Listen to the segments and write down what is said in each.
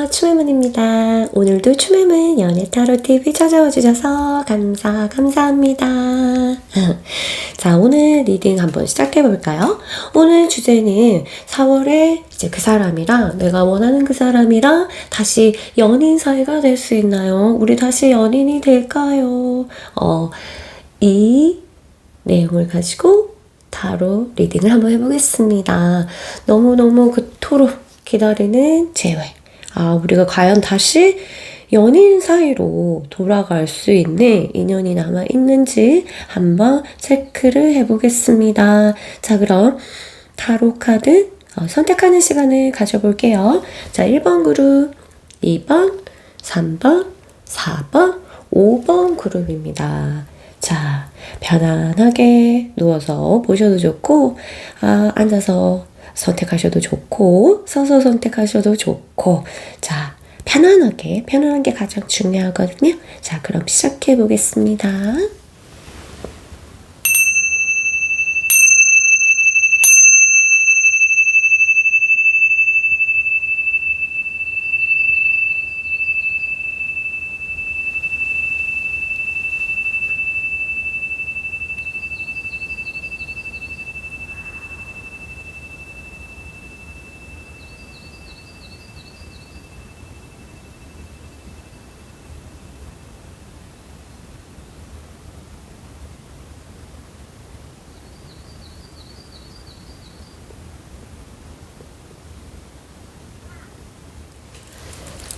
안녕하세요. 추매문입니다. 오늘도 추매문 연애타로TV 찾아와 주셔서 감사합니다. 자, 오늘 리딩 한번 시작해볼까요? 오늘 주제는 4월에 이제 그 사람이랑 내가 원하는 그 사람이랑 다시 연인 사이가 될 수 있나요? 우리 다시 연인이 될까요? 이 내용을 가지고 타로 리딩을 한번 해보겠습니다. 너무너무 그토록 기다리는 재회. 우리가 과연 다시 연인 사이로 돌아갈 수 있는 인연이 남아있는지 한번 체크를 해보겠습니다. 자, 그럼 타로 카드 선택하는 시간을 가져볼게요. 자, 1번 그룹, 2번, 3번, 4번, 5번 그룹입니다. 자, 편안하게 누워서 보셔도 좋고, 앉아서 선택하셔도 좋고, 서서 선택하셔도 좋고, 자, 편안하게 가장 중요하거든요. 자, 그럼 시작해 보겠습니다.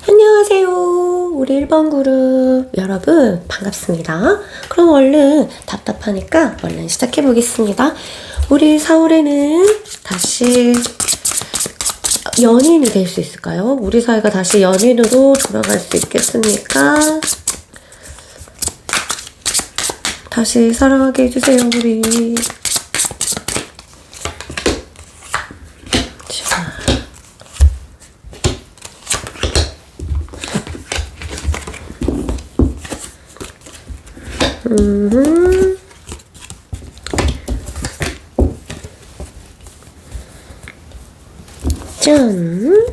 안녕하세요. 우리 1번 그룹 여러분 반갑습니다. 그럼 얼른 답답하니까 얼른 시작해 보겠습니다. 우리 4월에는 다시 연인이 될 수 있을까요? 우리 사이가 다시 연인으로 돌아갈 수 있겠습니까? 다시 사랑하게 해주세요, 우리. 짠!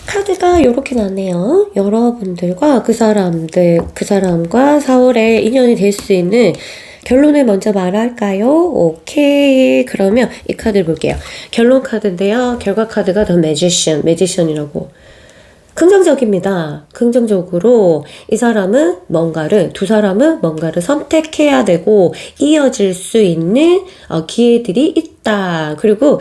카드가 이렇게 나네요. 여러분들과 그 사람과 4월에 인연이 될 수 있는 결론을 먼저 말할까요? 오케이. 그러면 이 카드를 볼게요. 결론 카드인데요. 결과 카드가 더 매지션이라고. 긍정적입니다. 긍정적으로 두 사람은 뭔가를 선택해야 되고 이어질 수 있는 기회들이 있다. 그리고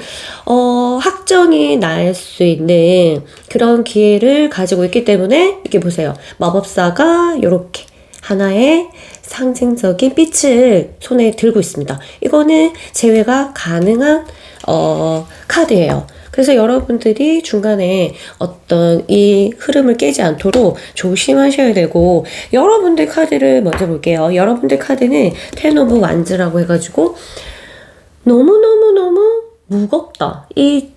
확정이 날 수 있는 그런 기회를 가지고 있기 때문에 이렇게 보세요. 마법사가 이렇게 하나의 상징적인 빛을 손에 들고 있습니다. 이거는 재회가 가능한 카드예요. 그래서 여러분들이 중간에 어떤 이 흐름을 깨지 않도록 조심하셔야 되고, 여러분들 카드를 먼저 볼게요. 여러분들 카드는 텐 오브 완즈라고 해가지고 너무너무 무겁다. 이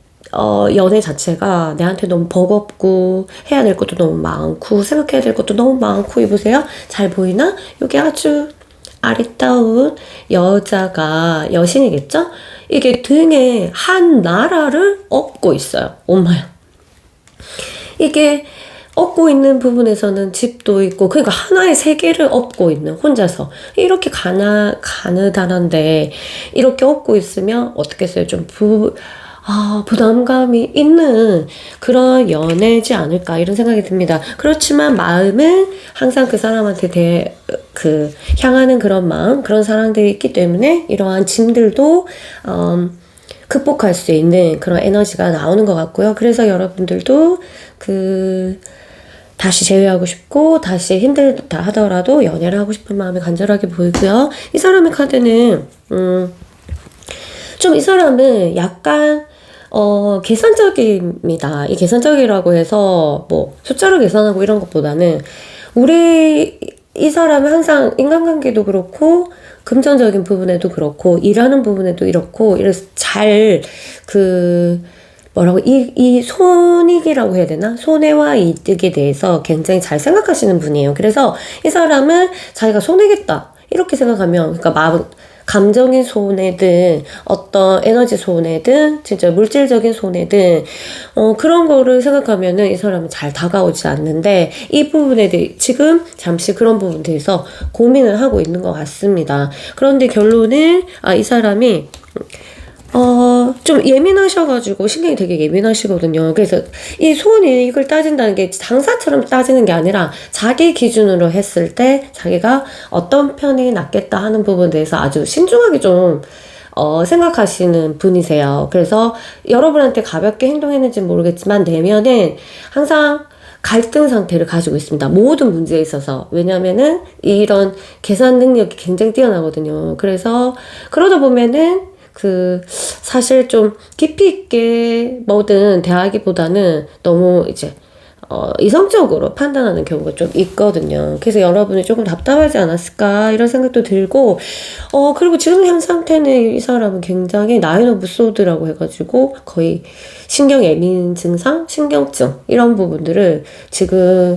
연애 자체가 내한테 너무 버겁고 해야 될 것도 너무 많고 생각해야 될 것도 너무 많고. 이보세요. 잘 보이나? 여기 아주 아리따운 여신이겠죠? 이게 등에 한 나라를 업고 있어요. 엄마야. 이게 업고 있는 부분에서는 집도 있고, 그러니까 하나의 세계를 업고 있는, 혼자서. 이렇게 가느다란데, 이렇게 업고 있으면 어떻겠어요? 좀 부담감이 있는 그런 연애지 않을까, 이런 생각이 듭니다. 그렇지만 마음은 항상 그 사람한테 향하는 그런 마음, 그런 사랑들이 있기 때문에 이러한 짐들도 극복할 수 있는 그런 에너지가 나오는 것 같고요. 그래서 여러분들도 다시 재회하고 싶고, 다시 힘들다 하더라도 연애를 하고 싶은 마음이 간절하게 보이고요. 이 사람의 카드는 좀 이 사람은 약간 계산적입니다. 이 계산적이라고 해서 뭐 숫자로 계산하고 이런 것보다는 이 사람은 항상 인간관계도 그렇고 금전적인 부분에도 그렇고 일하는 부분에도 이렇고, 이래서 이 손익이라고 해야 되나? 손해와 이득에 대해서 굉장히 잘 생각하시는 분이에요. 그래서 이 사람은 자기가 손해겠다 이렇게 생각하면, 그러니까 감정인 손해든 어떤 에너지 손해든 진짜 물질적인 손해든 그런 거를 생각하면은 이 사람은 잘 다가오지 않는데 이 부분에 대해 지금 잠시 그런 부분에 대해서 고민을 하고 있는 것 같습니다. 그런데 결론은 이 사람이 좀 예민하셔가지고 신경이 되게 예민하시거든요. 그래서 이 손익을 따진다는 게 장사처럼 따지는 게 아니라 자기 기준으로 했을 때 자기가 어떤 편이 낫겠다 하는 부분에 대해서 아주 신중하게 좀 생각하시는 분이세요. 그래서 여러분한테 가볍게 행동했는지 모르겠지만 내면은 항상 갈등 상태를 가지고 있습니다. 모든 문제에 있어서. 왜냐면은 이런 계산 능력이 굉장히 뛰어나거든요. 그래서 그러다 보면은 사실 좀 깊이 있게 뭐든 대하기보다는 너무 이제 이성적으로 판단하는 경우가 좀 있거든요. 그래서 여러분이 조금 답답하지 않았을까 이런 생각도 들고 그리고 지금 현 상태는 이 사람은 굉장히 나인 오브 소드라고 해가지고 거의 신경 예민 증상, 신경증 이런 부분들을 지금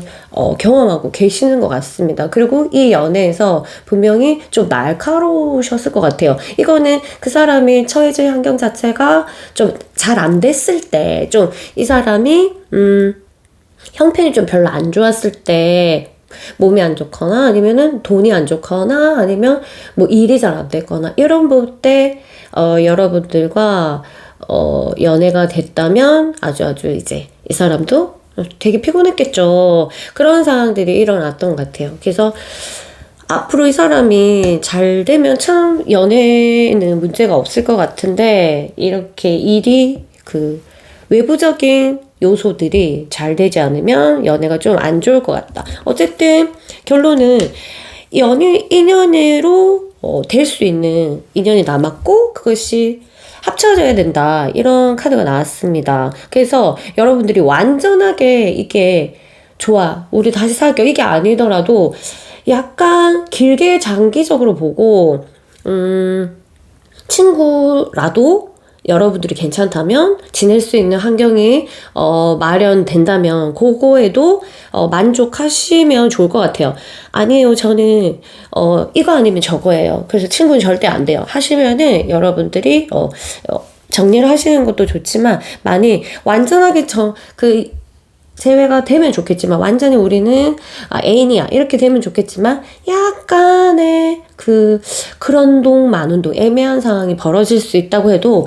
경험하고 계시는 것 같습니다. 그리고 이 연애에서 분명히 좀 날카로우셨을 것 같아요. 이거는 그 사람이 처해진 환경 자체가 좀 잘 안 됐을 때 좀 이 사람이 형편이 좀 별로 안 좋았을 때 몸이 안 좋거나 아니면은 돈이 안 좋거나 아니면 뭐 일이 잘 안 됐거나 이런 부분 때 여러분들과 연애가 됐다면 아주 이제 이 사람도 되게 피곤했겠죠. 그런 상황들이 일어났던 것 같아요. 그래서 앞으로 이 사람이 잘 되면 참 연애에는 문제가 없을 것 같은데 이렇게 일이 외부적인 요소들이 잘 되지 않으면 연애가 좀 안 좋을 것 같다. 어쨌든 결론은 인연으로 될 수 있는 인연이 남았고 그것이 합쳐져야 된다. 이런 카드가 나왔습니다. 그래서 여러분들이 완전하게 이게 좋아, 우리 다시 사귀어 이게 아니더라도 약간 길게 장기적으로 보고 친구라도 여러분들이 괜찮다면 지낼 수 있는 환경이 마련된다면 그거에도 만족하시면 좋을 것 같아요. 아니에요, 저는 이거 아니면 저거예요. 그래서 친구는 절대 안 돼요 하시면은 여러분들이 정리를 하시는 것도 좋지만 많이 완전하게 제외가 되면 좋겠지만 완전히 우리는 애인이야 이렇게 되면 좋겠지만 약간의 그런 동 마는 동 애매한 상황이 벌어질 수 있다고 해도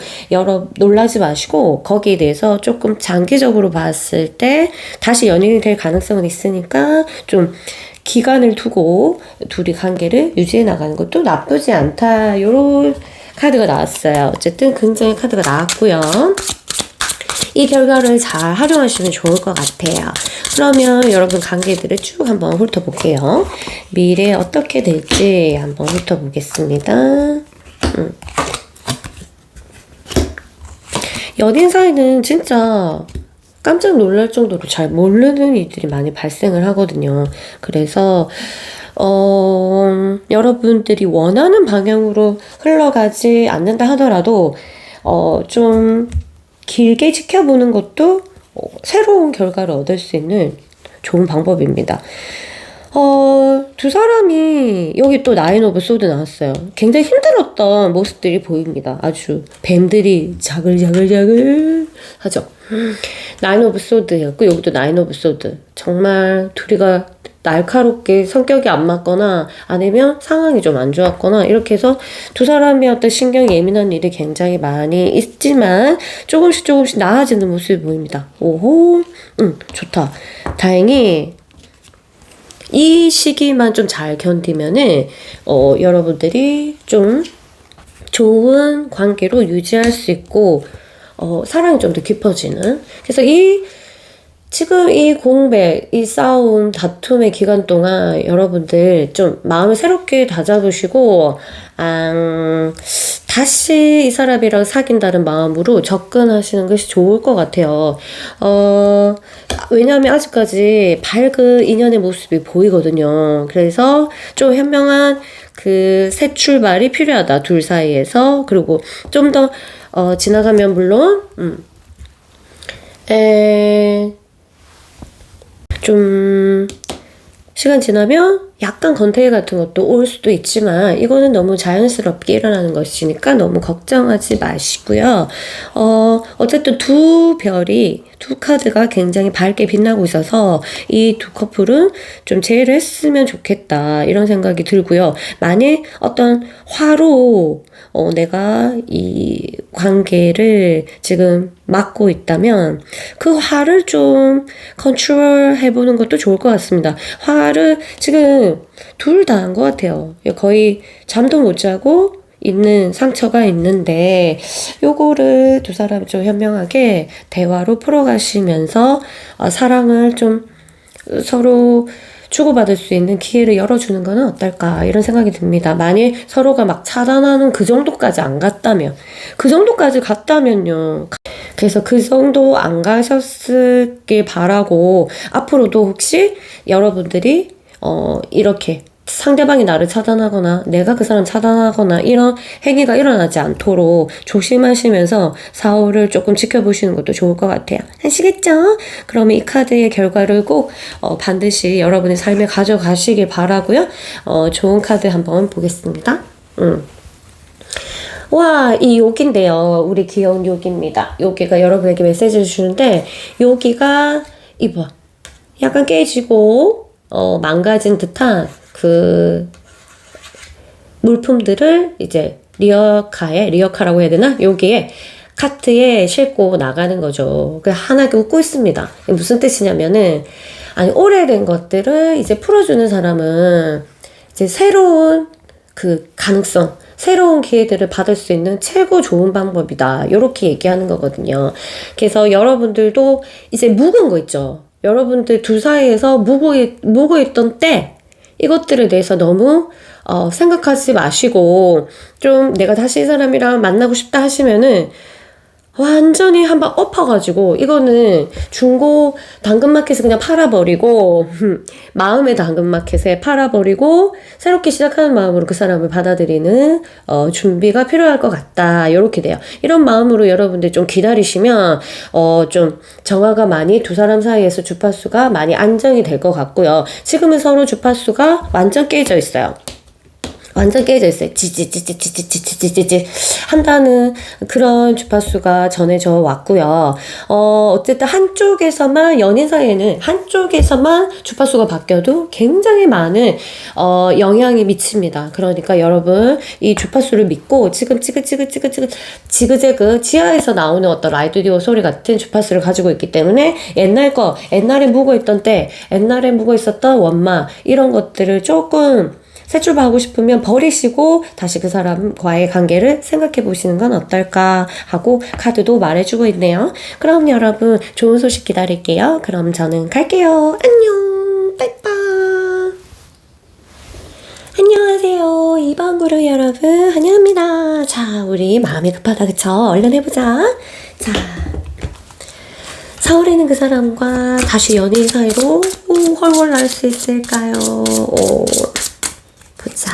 놀라지 마시고 거기에 대해서 조금 장기적으로 봤을 때 다시 연인이 될 가능성은 있으니까 좀 기간을 두고 둘이 관계를 유지해 나가는 것도 나쁘지 않다. 요런 카드가 나왔어요. 어쨌든 긍정의 카드가 나왔고요. 이 결과를 잘 활용하시면 좋을 것 같아요. 그러면 여러분 관계들을 쭉 한번 훑어볼게요. 미래 어떻게 될지 한번 훑어보겠습니다. 연인 사이는 진짜 깜짝 놀랄 정도로 잘 모르는 일들이 많이 발생을 하거든요. 그래서 여러분들이 원하는 방향으로 흘러가지 않는다 하더라도 좀 길게 지켜보는 것도 새로운 결과를 얻을 수 있는 좋은 방법입니다. 두 사람이 여기 또 나인 오브 소드 나왔어요. 굉장히 힘들었던 모습들이 보입니다. 아주 뱀들이 자글자글 하죠. 나인 오브 소드였고 여기도 나인 오브 소드. 정말 둘이가 날카롭게 성격이 안 맞거나 아니면 상황이 좀 안 좋았거나 이렇게 해서 두 사람이 어떤 신경이 예민한 일이 굉장히 많이 있지만 조금씩 나아지는 모습이 보입니다. 오호, 좋다. 다행히 이 시기만 좀 잘 견디면은 여러분들이 좀 좋은 관계로 유지할 수 있고 사랑이 좀 더 깊어지는. 그래서 지금 이 공백, 이 싸움, 다툼의 기간 동안 여러분들 좀 마음을 새롭게 다잡으시고 다시 이 사람이랑 사귄다는 마음으로 접근하시는 것이 좋을 것 같아요. 왜냐하면 아직까지 밝은 인연의 모습이 보이거든요. 그래서 좀 현명한 새 출발이 필요하다. 둘 사이에서. 그리고 좀 더 지나가면 물론 좀 시간 지나면 약간 건태기 같은 것도 올 수도 있지만 이거는 너무 자연스럽게 일어나는 것이니까 너무 걱정하지 마시고요. 어쨌든 두 카드가 굉장히 밝게 빛나고 있어서 이 두 커플은 좀 제외를 했으면 좋겠다 이런 생각이 들고요. 만약 어떤 화로 내가 이 관계를 지금 맡고 있다면 그 화를 좀 컨트롤 해보는 것도 좋을 것 같습니다. 화를 지금 둘 다 한 것 같아요. 거의 잠도 못 자고 있는 상처가 있는데 요거를 두 사람이 좀 현명하게 대화로 풀어가시면서 사랑을 좀 서로 주고받을 수 있는 기회를 열어주는 거는 어떨까 이런 생각이 듭니다. 만약 서로가 막 차단하는 그 정도까지 안 갔다면 그 정도까지 갔다면요. 그래서 그 정도 안 가셨길 바라고 앞으로도 혹시 여러분들이 이렇게 상대방이 나를 차단하거나 내가 그 사람 차단하거나 이런 행위가 일어나지 않도록 조심하시면서 사후를 조금 지켜보시는 것도 좋을 것 같아요. 아시겠죠? 그러면 이 카드의 결과를 꼭 반드시 여러분의 삶에 가져가시길 바라고요. 좋은 카드 한번 보겠습니다. 와, 이 여기인데요. 우리 귀여운 여기입니다. 여기가 여러분에게 메시지를 주는데 여기가 이봐. 약간 깨지고 망가진 듯한 그 물품들을 이제 리어카라고 해야 되나? 여기에 카트에 싣고 나가는 거죠. 그 하나게 웃고 있습니다. 무슨 뜻이냐면은 아니 오래된 것들을 이제 풀어주는 사람은 이제 새로운 그 가능성, 새로운 기회들을 받을 수 있는 최고 좋은 방법이다. 이렇게 얘기하는 거거든요. 그래서 여러분들도 이제 묵은 거 있죠. 여러분들 둘 사이에서 묵어 있던 때 이것들에 대해서 너무 생각하지 마시고 좀 내가 다시 이 사람이랑 만나고 싶다 하시면은 완전히 한번 엎어가지고 이거는 중고 당근마켓에 그냥 팔아버리고 마음의 당근마켓에 팔아버리고 새롭게 시작하는 마음으로 그 사람을 받아들이는 준비가 필요할 것 같다. 이렇게 돼요. 이런 마음으로 여러분들 좀 기다리시면 좀 정화가 많이 두 사람 사이에서 주파수가 많이 안정이 될 것 같고요. 지금은 서로 주파수가 완전 깨져 있어요. 완전 깨져 있어요. 지지지지지지지지지지 한다는 그런 주파수가 전해져 왔고요. 어쨌든 한쪽에서만 연인 사이에는 한쪽에서만 주파수가 바뀌어도 굉장히 많은 영향이 미칩니다. 그러니까 여러분 이 주파수를 믿고 지금 지그재그 지하에서 나오는 어떤 라디오 소리 같은 주파수를 가지고 있기 때문에 옛날에 묵어 있던 때 옛날에 묵어 있었던 원마 이런 것들을 조금 새 출발하고 싶으면 버리시고 다시 그 사람과의 관계를 생각해 보시는 건 어떨까 하고 카드도 말해주고 있네요. 그럼 여러분 좋은 소식 기다릴게요. 그럼 저는 갈게요. 안녕. 빠이빠이. 안녕하세요. 2번 그룹 여러분 환영합니다. 자, 우리 마음이 급하다 그쵸? 얼른 해보자. 자, 서울에 있는 그 사람과 다시 연인 사이로 헐헐 날 수 있을까요? 보자.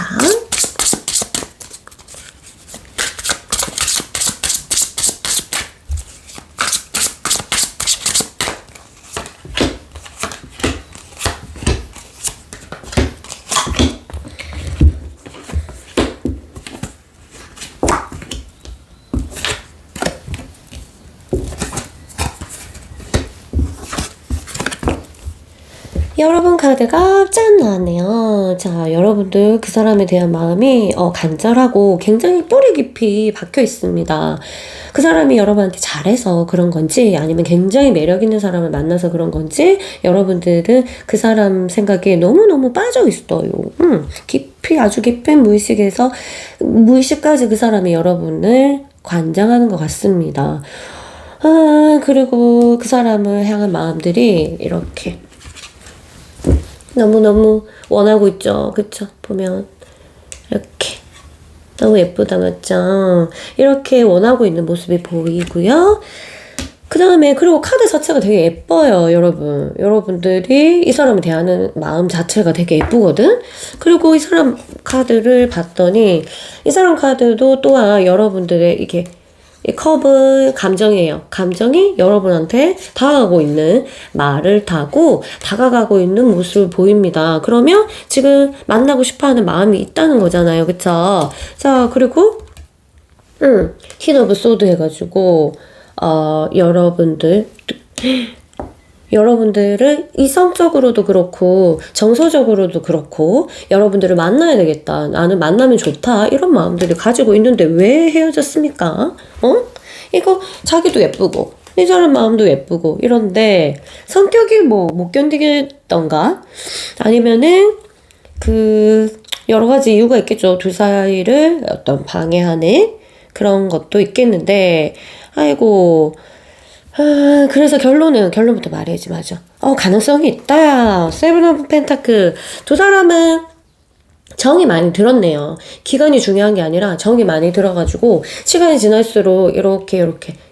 여러분 카드가 짠 나왔네요. 자, 여러분들 그 사람에 대한 마음이 간절하고 굉장히 뿌리 깊이 박혀 있습니다. 그 사람이 여러분한테 잘해서 그런 건지 아니면 굉장히 매력 있는 사람을 만나서 그런 건지 여러분들은 그 사람 생각에 너무너무 빠져 있어요. 깊이 아주 깊은 무의식까지 그 사람이 여러분을 관장하는 것 같습니다. 그리고 그 사람을 향한 마음들이 이렇게 너무너무 원하고 있죠. 그쵸? 보면 이렇게 너무 예쁘다 맞죠? 이렇게 원하고 있는 모습이 보이고요. 그 다음에 그리고 카드 자체가 되게 예뻐요. 여러분들이 이 사람을 대하는 마음 자체가 되게 예쁘거든. 그리고 이 사람 카드를 봤더니 이 사람 카드도 또한 여러분들의 이게 이 컵은 감정이에요. 감정이 여러분한테 다가가고 있는, 말을 타고 다가가고 있는 모습을 보입니다. 그러면 지금 만나고 싶어 하는 마음이 있다는 거잖아요. 그쵸? 자, 그리고, 퀸 오브 소드 해가지고, 여러분들을 이성적으로도 그렇고 정서적으로도 그렇고 여러분들을 만나야 되겠다. 나는 만나면 좋다. 이런 마음들을 가지고 있는데 왜 헤어졌습니까? 이거 자기도 예쁘고 이 사람 마음도 예쁘고 이런데 성격이 뭐 못 견디겠던가? 아니면은 여러 가지 이유가 있겠죠. 둘 사이를 어떤 방해하는 그런 것도 있겠는데 아이고 그래서 결론부터 말해야지, 맞아. 가능성이 있다. 세븐 오브 펜타클. 두 사람은 정이 많이 들었네요. 기간이 중요한 게 아니라 정이 많이 들어가지고, 시간이 지날수록, 이렇게.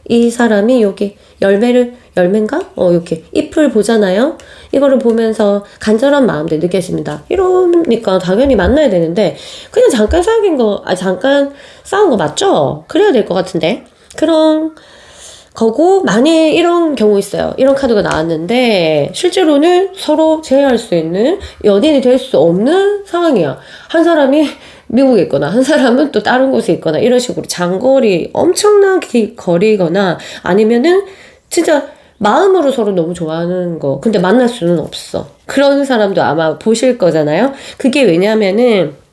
이 사람이 여기 열매인가? 이렇게 잎을 보잖아요? 이거를 보면서 간절한 마음들 느껴집니다. 이러니까 당연히 만나야 되는데, 그냥 잠깐 싸운 거 맞죠? 그래야 될 것 같은데. 그런, 거고 만약에 이런 경우 있어요. 이런 카드가 나왔는데 실제로는 서로 제외할 수 있는 연인이 될 수 없는 상황이야. 한 사람이 미국에 있거나 한 사람은 또 다른 곳에 있거나 이런 식으로 장거리 엄청나게 거리거나 아니면은 진짜 마음으로 서로 너무 좋아하는 거 근데 만날 수는 없어. 그런 사람도 아마 보실 거잖아요. 그게 왜냐면은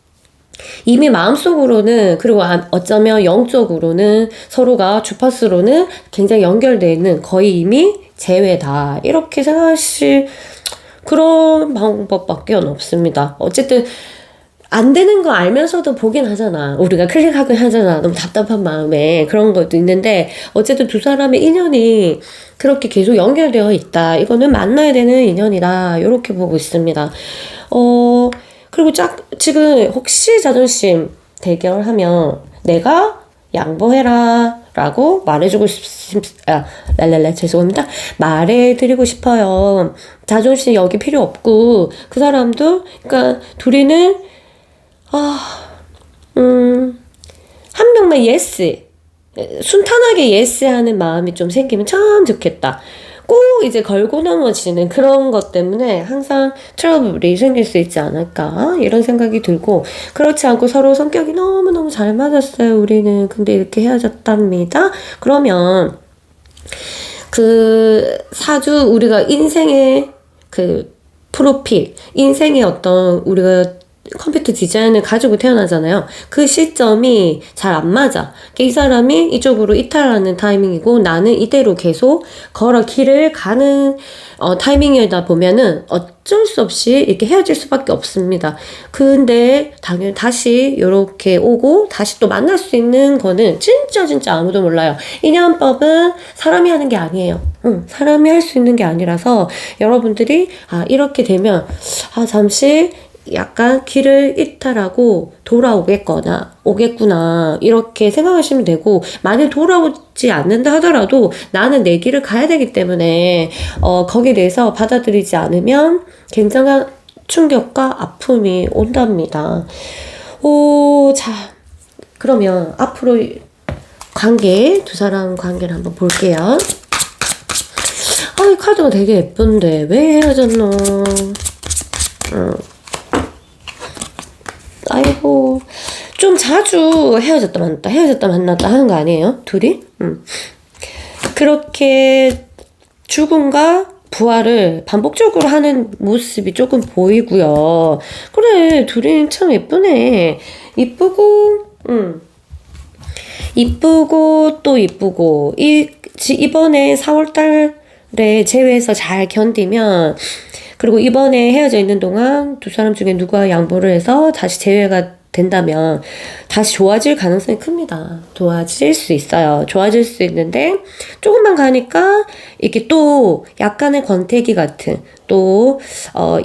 이미 마음속으로는 그리고 어쩌면 영적으로는 서로가 주파수로는 굉장히 연결되어 있는 거의 이미 재회다 이렇게 생각하실 그런 방법밖에 없습니다. 어쨌든 안 되는 거 알면서도 보긴 하잖아. 우리가 클릭하긴 하잖아. 너무 답답한 마음에 그런 것도 있는데 어쨌든 두 사람의 인연이 그렇게 계속 연결되어 있다. 이거는 만나야 되는 인연이다. 이렇게 보고 있습니다. 그리고 지금 혹시 자존심 대결하면 내가 양보해라 라고 말해주고 죄송합니다. 말해드리고 싶어요. 자존심 여기 필요 없고 그 사람도 그러니까 둘이는 한 명만 예스 순탄하게 예스 하는 마음이 좀 생기면 참 좋겠다. 꼭 이제 걸고 넘어지는 그런 것 때문에 항상 트러블이 생길 수 있지 않을까 이런 생각이 들고 그렇지 않고 서로 성격이 너무너무 잘 맞았어요 우리는. 근데 이렇게 헤어졌답니다. 그러면 그 사주 우리가 인생의 그 프로필 인생의 어떤 우리가 컴퓨터 디자인을 가지고 태어나잖아요. 그 시점이 잘 안 맞아. 이 사람이 이쪽으로 이탈하는 타이밍이고 나는 이대로 계속 길을 가는 타이밍이다 보면은 어쩔 수 없이 이렇게 헤어질 수밖에 없습니다. 근데 당연히 다시 이렇게 오고 다시 또 만날 수 있는 거는 진짜 아무도 몰라요. 인연법은 사람이 하는 게 아니에요. 사람이 할 수 있는 게 아니라서 여러분들이 이렇게 되면 잠시 약간 길을 이탈하고 오겠구나 이렇게 생각하시면 되고 만약 돌아오지 않는다 하더라도 나는 내 길을 가야 되기 때문에 거기에 대해서 받아들이지 않으면 굉장한 충격과 아픔이 온답니다. 자 그러면 앞으로 두 사람 관계를 한번 볼게요. 이 카드가 되게 예쁜데 왜 헤어졌노? 아이고 좀 자주 헤어졌다 만났다 하는 거 아니에요? 둘이? 그렇게 죽음과 부활을 반복적으로 하는 모습이 조금 보이고요. 그래 둘이 참 예쁘네. 이쁘고 또 이쁘고 이번에 4월달에 제외해서 잘 견디면 그리고 이번에 헤어져 있는 동안 두 사람 중에 누가 양보를 해서 다시 재회가 된다면 다시 좋아질 가능성이 큽니다. 좋아질 수 있어요. 좋아질 수 있는데 조금만 가니까 이게 또 약간의 권태기 같은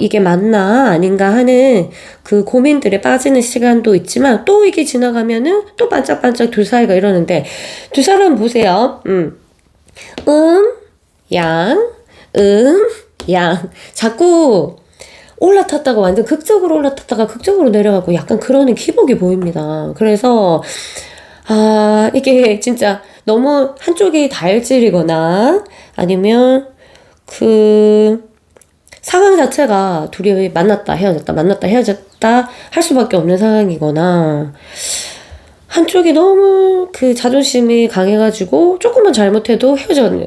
이게 맞나 아닌가 하는 그 고민들에 빠지는 시간도 있지만 또 이게 지나가면은 또 반짝반짝 둘 사이가 이러는데 두 사람 보세요. 양 자꾸 올라탔다가 완전 극적으로 올라탔다가 극적으로 내려가고 약간 그러는 기복이 보입니다. 그래서 아, 이게 진짜 너무 한쪽이 다혈질이거나 아니면 그 상황 자체가 둘이 만났다 헤어졌다 만났다 헤어졌다 할 수밖에 없는 상황이거나 한쪽이 너무 그 자존심이 강해가지고 조금만 잘못해도 헤어지는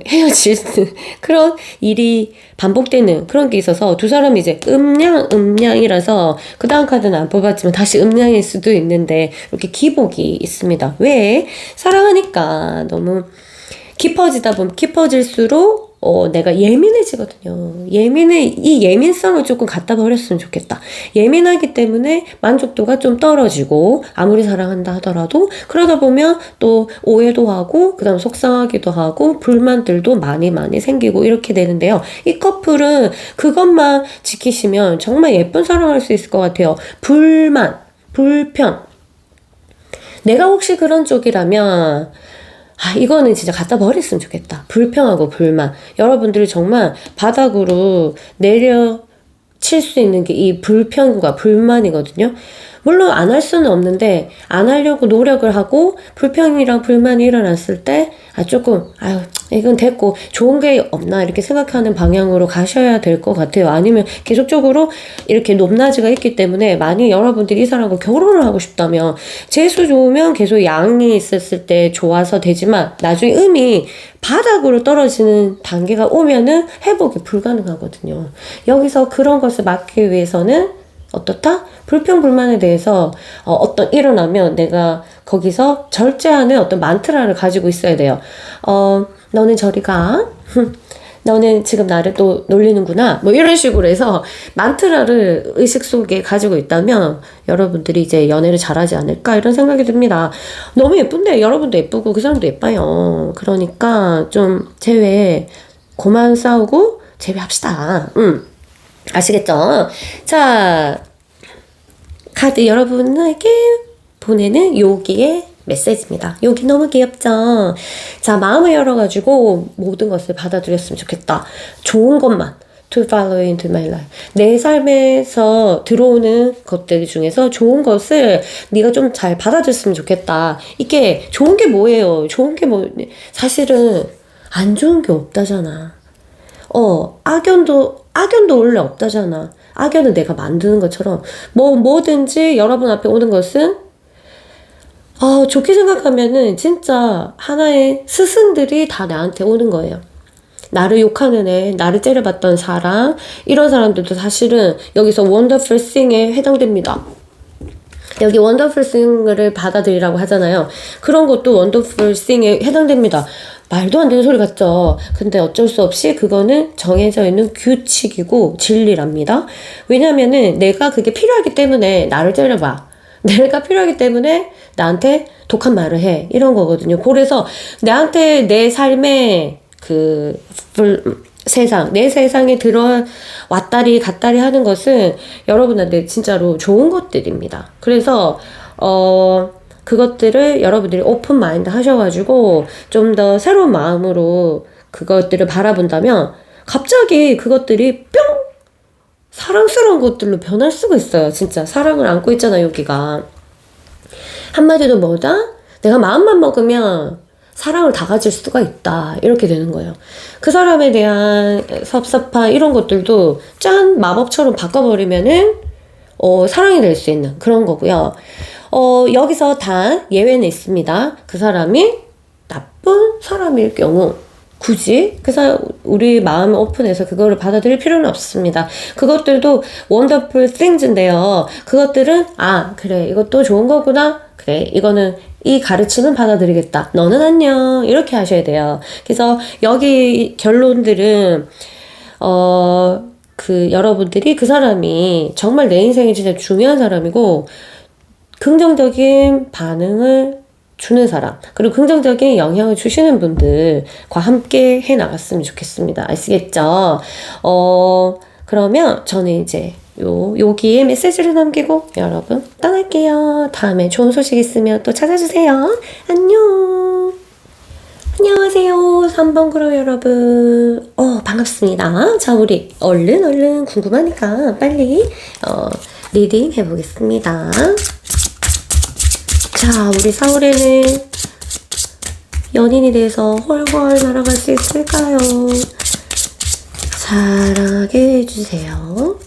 그런 일이 반복되는 그런 게 있어서 두 사람이 이제 음양이라서 그 다음 카드는 안 뽑았지만 다시 음양일 수도 있는데 이렇게 기복이 있습니다. 왜? 사랑하니까 너무 깊어지다 보면 깊어질수록 내가 예민해지거든요. 이 예민성을 조금 갖다 버렸으면 좋겠다. 예민하기 때문에 만족도가 좀 떨어지고, 아무리 사랑한다 하더라도, 그러다 보면 또 오해도 하고, 그 다음 속상하기도 하고, 불만들도 많이 생기고, 이렇게 되는데요. 이 커플은 그것만 지키시면 정말 예쁜 사랑할 수 있을 것 같아요. 불만, 불평. 내가 혹시 그런 쪽이라면, 이거는 진짜 갖다 버렸으면 좋겠다. 불평하고 불만. 여러분들이 정말 바닥으로 내려칠 수 있는 게 이 불평과 불만이거든요. 물론 안 할 수는 없는데, 안 하려고 노력을 하고, 불평이랑 불만이 일어났을 때, 이건 됐고, 좋은 게 없나, 이렇게 생각하는 방향으로 가셔야 될 것 같아요. 아니면 계속적으로 이렇게 높낮이가 있기 때문에, 만약 여러분들이 이 사람하고 결혼을 하고 싶다면, 재수 좋으면 계속 양이 있었을 때 좋아서 되지만, 나중에 음이 바닥으로 떨어지는 단계가 오면은 회복이 불가능하거든요. 여기서 그런 것을 막기 위해서는, 어떻다? 불평불만에 대해서 일어나면 내가 거기서 절제하는 어떤 만트라를 가지고 있어야 돼요. 너는 저리 가. 너는 지금 나를 또 놀리는구나. 뭐 이런 식으로 해서 만트라를 의식 속에 가지고 있다면 여러분들이 이제 연애를 잘하지 않을까 이런 생각이 듭니다. 너무 예쁜데 여러분도 예쁘고 그 사람도 예뻐요. 그러니까 좀 그만 싸우고 제외합시다. 아시겠죠? 자, 카드 여러분에게 보내는 요기의 메시지입니다. 요기 너무 귀엽죠? 자, 마음을 열어가지고 모든 것을 받아들였으면 좋겠다. 좋은 것만. To follow into my life. 내 삶에서 들어오는 것들 중에서 좋은 것을 네가 좀 잘 받아줬으면 좋겠다. 이게 좋은 게 뭐예요? 사실은 안 좋은 게 없다잖아. 악연도 원래 없다잖아. 악연은 내가 만드는 것처럼 뭐든지 여러분 앞에 오는 것은 좋게 생각하면은 진짜 하나의 스승들이 다 나한테 오는 거예요. 나를 욕하는 애, 나를 째려봤던 사람, 이런 사람들도 사실은 여기서 wonderful thing에 해당됩니다. 여기 wonderful thing을 받아들이라고 하잖아요. 그런 것도 wonderful thing에 해당됩니다. 말도 안 되는 소리 같죠. 근데 어쩔 수 없이 그거는 정해져 있는 규칙이고 진리랍니다. 왜냐면은 내가 그게 필요하기 때문에 나를 째려봐. 내가 필요하기 때문에 나한테 독한 말을 해. 이런 거거든요. 그래서 나한테 내 삶에 내 세상에 들어왔다리 갔다리 하는 것은 여러분한테 진짜로 좋은 것들입니다. 그래서 그것들을 여러분들이 오픈 마인드 하셔가지고 좀 더 새로운 마음으로 그것들을 바라본다면 갑자기 그것들이 뿅! 사랑스러운 것들로 변할 수가 있어요. 진짜 사랑을 안고 있잖아 여기가. 한마디로 뭐다? 내가 마음만 먹으면 사랑을 다 가질 수가 있다. 이렇게 되는 거예요. 그 사람에 대한 섭섭함 이런 것들도 짠! 마법처럼 바꿔버리면은 사랑이 될 수 있는 그런 거고요. 여기서 단 예외는 있습니다. 그 사람이 나쁜 사람일 경우 굳이 우리 마음을 오픈해서 그거를 받아들일 필요는 없습니다. 그것들도 wonderful things인데요. 그것들은 그래 이것도 좋은 거구나. 그래 이거는 이 가르침은 받아들이겠다. 너는 안녕. 이렇게 하셔야 돼요. 그래서 여기 결론들은 여러분들이 그 사람이 정말 내 인생에 진짜 중요한 사람이고 긍정적인 반응을 주는 사람, 그리고 긍정적인 영향을 주시는 분들과 함께 해 나갔으면 좋겠습니다. 아시겠죠? 그러면 저는 이제 여기에 메시지를 남기고 여러분 떠날게요. 다음에 좋은 소식 있으면 또 찾아주세요. 안녕. 안녕하세요. 3번 그룹 여러분. 반갑습니다. 자, 우리 얼른 궁금하니까 빨리 리딩 해보겠습니다. 자, 우리 4월에는 연인이 돼서 훨훨 날아갈 수 있을까요? 사랑하게 해주세요.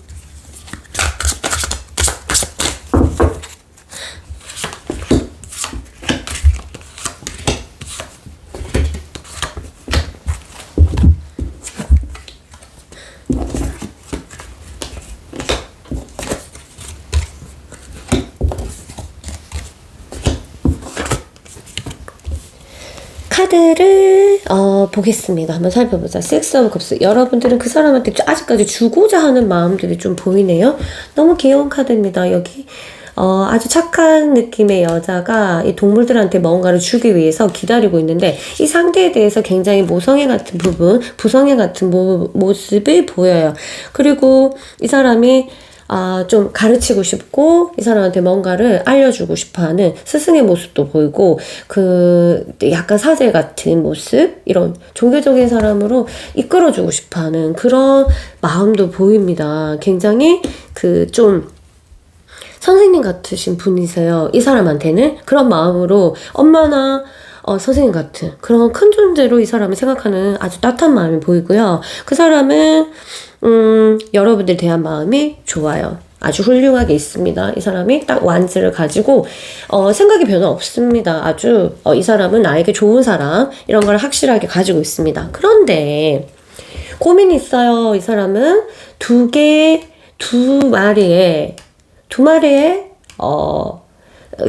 카드를 보겠습니다. 한번 살펴보자. Six of Cups. 여러분들은 그 사람한테 아직까지 주고자 하는 마음들이 좀 보이네요. 너무 귀여운 카드입니다. 여기 아주 착한 느낌의 여자가 이 동물들한테 뭔가를 주기 위해서 기다리고 있는데 이 상대에 대해서 굉장히 모성애 같은 부분, 부성애 같은 모습이 보여요. 그리고 이 사람이 좀 가르치고 싶고 이 사람한테 뭔가를 알려주고 싶어하는 스승의 모습도 보이고 약간 사제 같은 모습, 이런 종교적인 사람으로 이끌어주고 싶어하는 그런 마음도 보입니다. 굉장히 좀 선생님 같으신 분이세요. 이 사람한테는 그런 마음으로 엄마나 선생님 같은 그런 큰 존재로 이 사람을 생각하는 아주 따뜻한 마음이 보이고요. 그 사람은 여러분들 대한 마음이 좋아요. 아주 훌륭하게 있습니다. 이 사람이 딱 완즈를 가지고 생각이 변화 없습니다. 아주 이 사람은 나에게 좋은 사람, 이런 걸 확실하게 가지고 있습니다. 그런데 고민이 있어요. 이 사람은 두 마리의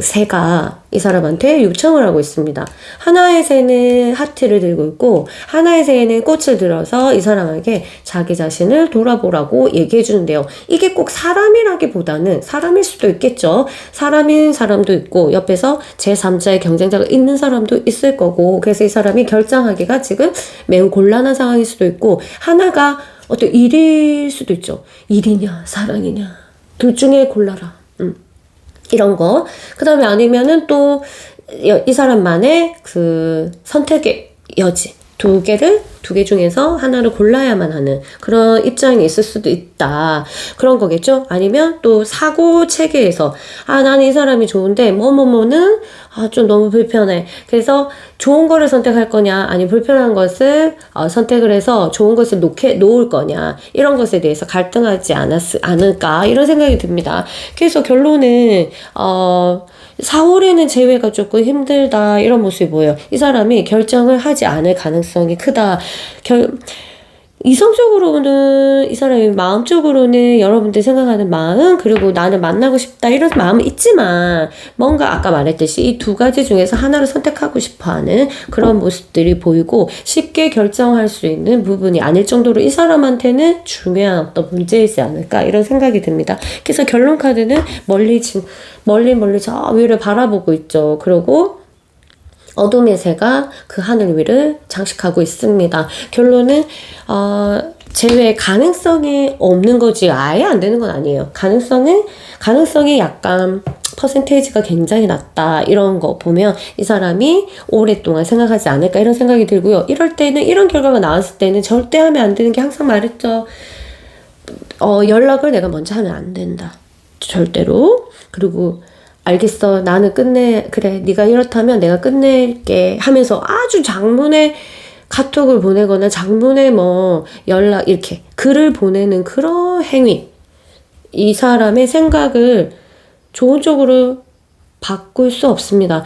새가 이 사람한테 요청을 하고 있습니다. 하나의 새는 하트를 들고 있고 하나의 새는 꽃을 들어서 이 사람에게 자기 자신을 돌아보라고 얘기해 주는데요. 이게 꼭 사람이라기보다는 사람일 수도 있겠죠. 사람인 사람도 있고 옆에서 제3자의 경쟁자가 있는 사람도 있을 거고, 그래서 이 사람이 결정하기가 지금 매우 곤란한 상황일 수도 있고, 하나가 어떤 일일 수도 있죠. 일이냐 사랑이냐 둘 중에 골라라. 이런 거. 그 다음에 아니면은 또 이 사람만의 그 선택의 여지. 두 개 중에서 하나를 골라야만 하는 그런 입장이 있을 수도 있다. 그런 거겠죠? 아니면 또 사고 체계에서 나는 이 사람이 좋은데 뭐뭐뭐는 좀 너무 불편해. 그래서 좋은 거를 선택할 거냐, 아니면 불편한 것을 선택을 해서 좋은 것을 놓을 거냐, 이런 것에 대해서 갈등하지 않을까, 이런 생각이 듭니다. 그래서 결론은 4월에는 재회가 조금 힘들다, 이런 모습이 보여요. 이 사람이 결정을 하지 않을 가능성이 크다. 이성적으로는 이 사람이 마음적으로는 여러분들 생각하는 마음, 그리고 나는 만나고 싶다, 이런 마음은 있지만 뭔가 아까 말했듯이 이 두 가지 중에서 하나를 선택하고 싶어하는 그런 모습들이 보이고 쉽게 결정할 수 있는 부분이 아닐 정도로 이 사람한테는 중요한 어떤 문제이지 않을까, 이런 생각이 듭니다. 그래서 결론 카드는 멀리 저 위를 바라보고 있죠. 그리고 어둠의 새가 그 하늘 위를 장식하고 있습니다. 결론은 재회 가능성이 없는 거지 아예 안 되는 건 아니에요. 가능성이 약간 퍼센테이지가 굉장히 낮다, 이런 거 보면 이 사람이 오랫동안 생각하지 않을까, 이런 생각이 들고요. 이럴 때는, 이런 결과가 나왔을 때는 절대 하면 안 되는 게, 항상 말했죠. 연락을 내가 먼저 하면 안 된다. 절대로. 그리고 알겠어, 나는 그래, 네가 이렇다면 내가 끝낼게 하면서 아주 장문의 카톡을 보내거나 장문의 연락, 이렇게 글을 보내는 그런 행위, 이 사람의 생각을 좋은 쪽으로 바꿀 수 없습니다.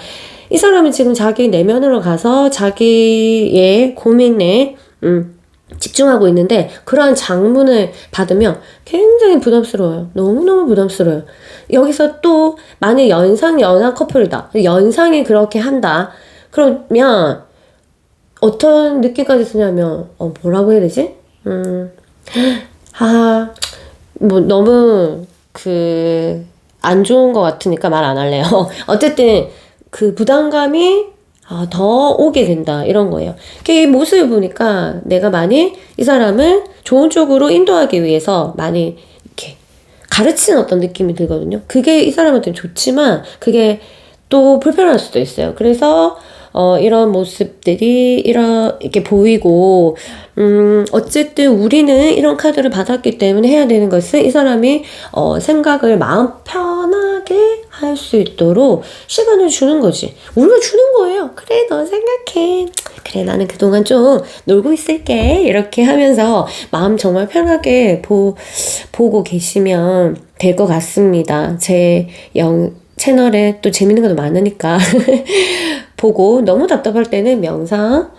이 사람은 지금 자기 내면으로 가서 자기의 고민에 집중하고 있는데, 그러한 장문을 받으면 굉장히 부담스러워요. 너무너무 부담스러워요. 여기서 또 만약 연한 커플이다, 연상이 그렇게 한다, 그러면 어떤 느낌까지 쓰냐면 뭐라고 해야 되지? 너무 안 좋은 것 같으니까 말 안 할래요. 어쨌든 그 부담감이 더 오게 된다, 이런 거예요. 이 모습을 보니까 내가 많이 이 사람을 좋은 쪽으로 인도하기 위해서 많이 이렇게 가르치는 어떤 느낌이 들거든요. 그게 이 사람한테는 좋지만 그게 또 불편할 수도 있어요. 그래서 이런 모습들이 이렇게 보이고, 어쨌든 우리는 이런 카드를 받았기 때문에 해야 되는 것은 이 사람이, 생각을 마음 편하게 할 수 있도록 시간을 주는 거지. 우리가 주는 거예요. 그래, 너 생각해. 그래, 나는 그동안 좀 놀고 있을게. 이렇게 하면서 마음 정말 편하게 보고 계시면 될 것 같습니다. 제 채널에 또 재밌는 것도 많으니까 보고 너무 답답할 때는 명상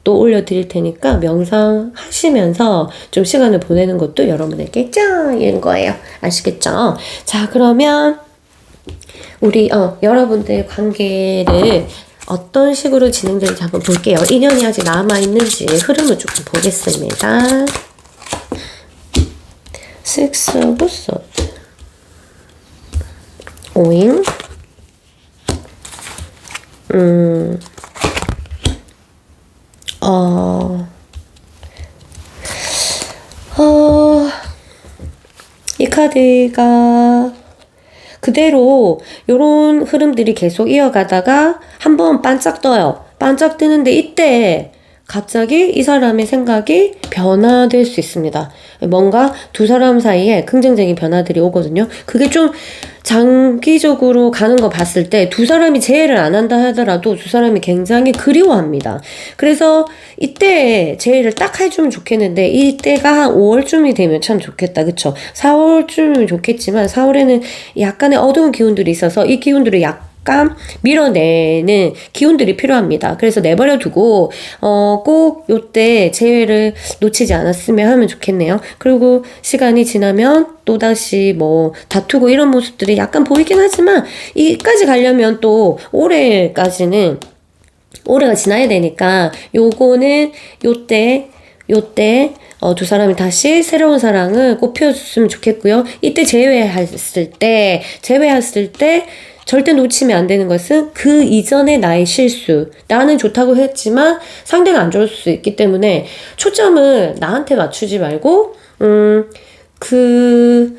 또 올려드릴 테니까 명상 하시면서 좀 시간을 보내는 것도 여러분에게 짱인 거예요. 아시겠죠? 자, 그러면 우리 여러분들 관계를 어떤 식으로 진행될지 한번 볼게요. 인연이 아직 남아있는지 흐름을 조금 보겠습니다. Six of Swords, 오잉, 이 카드가 그대로 요런 흐름들이 계속 이어가다가 한번 반짝 떠요. 반짝 뜨는데 이때 갑자기 이 사람의 생각이 변화될 수 있습니다. 뭔가 두 사람 사이에 긍정적인 변화들이 오거든요. 그게 좀 장기적으로 가는 거 봤을 때 두 사람이 재회를 안 한다 하더라도 두 사람이 굉장히 그리워합니다. 그래서 이때 재회를 딱 해주면 좋겠는데 이때가 한 5월쯤이 되면 참 좋겠다. 그쵸? 4월쯤이면 좋겠지만 4월에는 약간의 어두운 기운들이 있어서 이 기운들을 약간 밀어내는 기운들이 필요합니다. 그래서 내버려 두고 꼭 요때 재회를 놓치지 않았으면 하면 좋겠네요. 그리고 시간이 지나면 또다시 뭐 다투고 이런 모습들이 약간 보이긴 하지만 이까지 가려면 또 올해가 지나야 되니까 요거는 요때 두 사람이 다시 새로운 사랑을 꽃피워줬으면 좋겠고요. 이때 재회했을 때 절대 놓치면 안 되는 것은 그 이전의 나의 실수. 나는 좋다고 했지만 상대가 안 좋을 수 있기 때문에 초점을 나한테 맞추지 말고, 그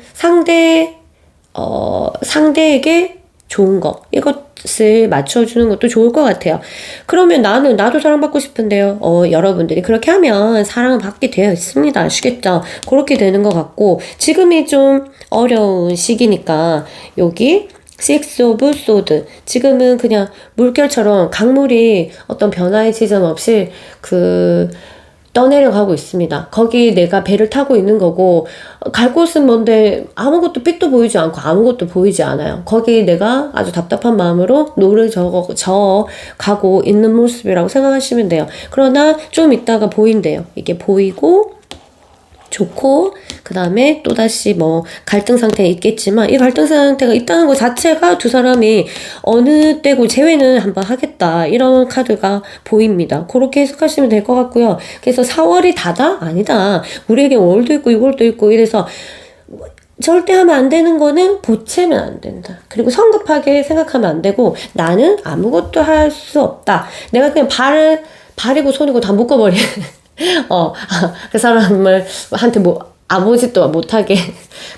상대에게 좋은 거. 이것을 맞춰주는 것도 좋을 것 같아요. 그러면 나도 사랑받고 싶은데요. 여러분들이 그렇게 하면 사랑을 받게 되어 있습니다. 아시겠죠? 그렇게 되는 것 같고, 지금이 좀 어려운 시기니까, 여기, Six of Swords. 지금은 그냥 물결처럼 강물이 어떤 변화의 지점 없이 떠내려가고 있습니다. 거기 내가 배를 타고 있는 거고, 갈 곳은 뭔데 아무것도 빛도 보이지 않고 아무것도 보이지 않아요. 거기 내가 아주 답답한 마음으로 노를 저어 가고 있는 모습이라고 생각하시면 돼요. 그러나 좀 있다가 보인대요. 이게 보이고, 좋고, 그 다음에 또다시 뭐 갈등 상태에 있겠지만 이 갈등 상태가 있다는 것 자체가 두 사람이 어느 때고 재회는 한번 하겠다 이런 카드가 보입니다. 그렇게 해석하시면 될 것 같고요. 그래서 4월이 다다? 아니다. 우리에게 5월도 있고 6월도 있고 이래서 절대 하면 안 되는 거는 보채면 안 된다. 그리고 성급하게 생각하면 안 되고 나는 아무것도 할 수 없다. 내가 그냥 발이고 손이고 다 묶어버리는 그 사람한테 뭐 아무 짓도 못하게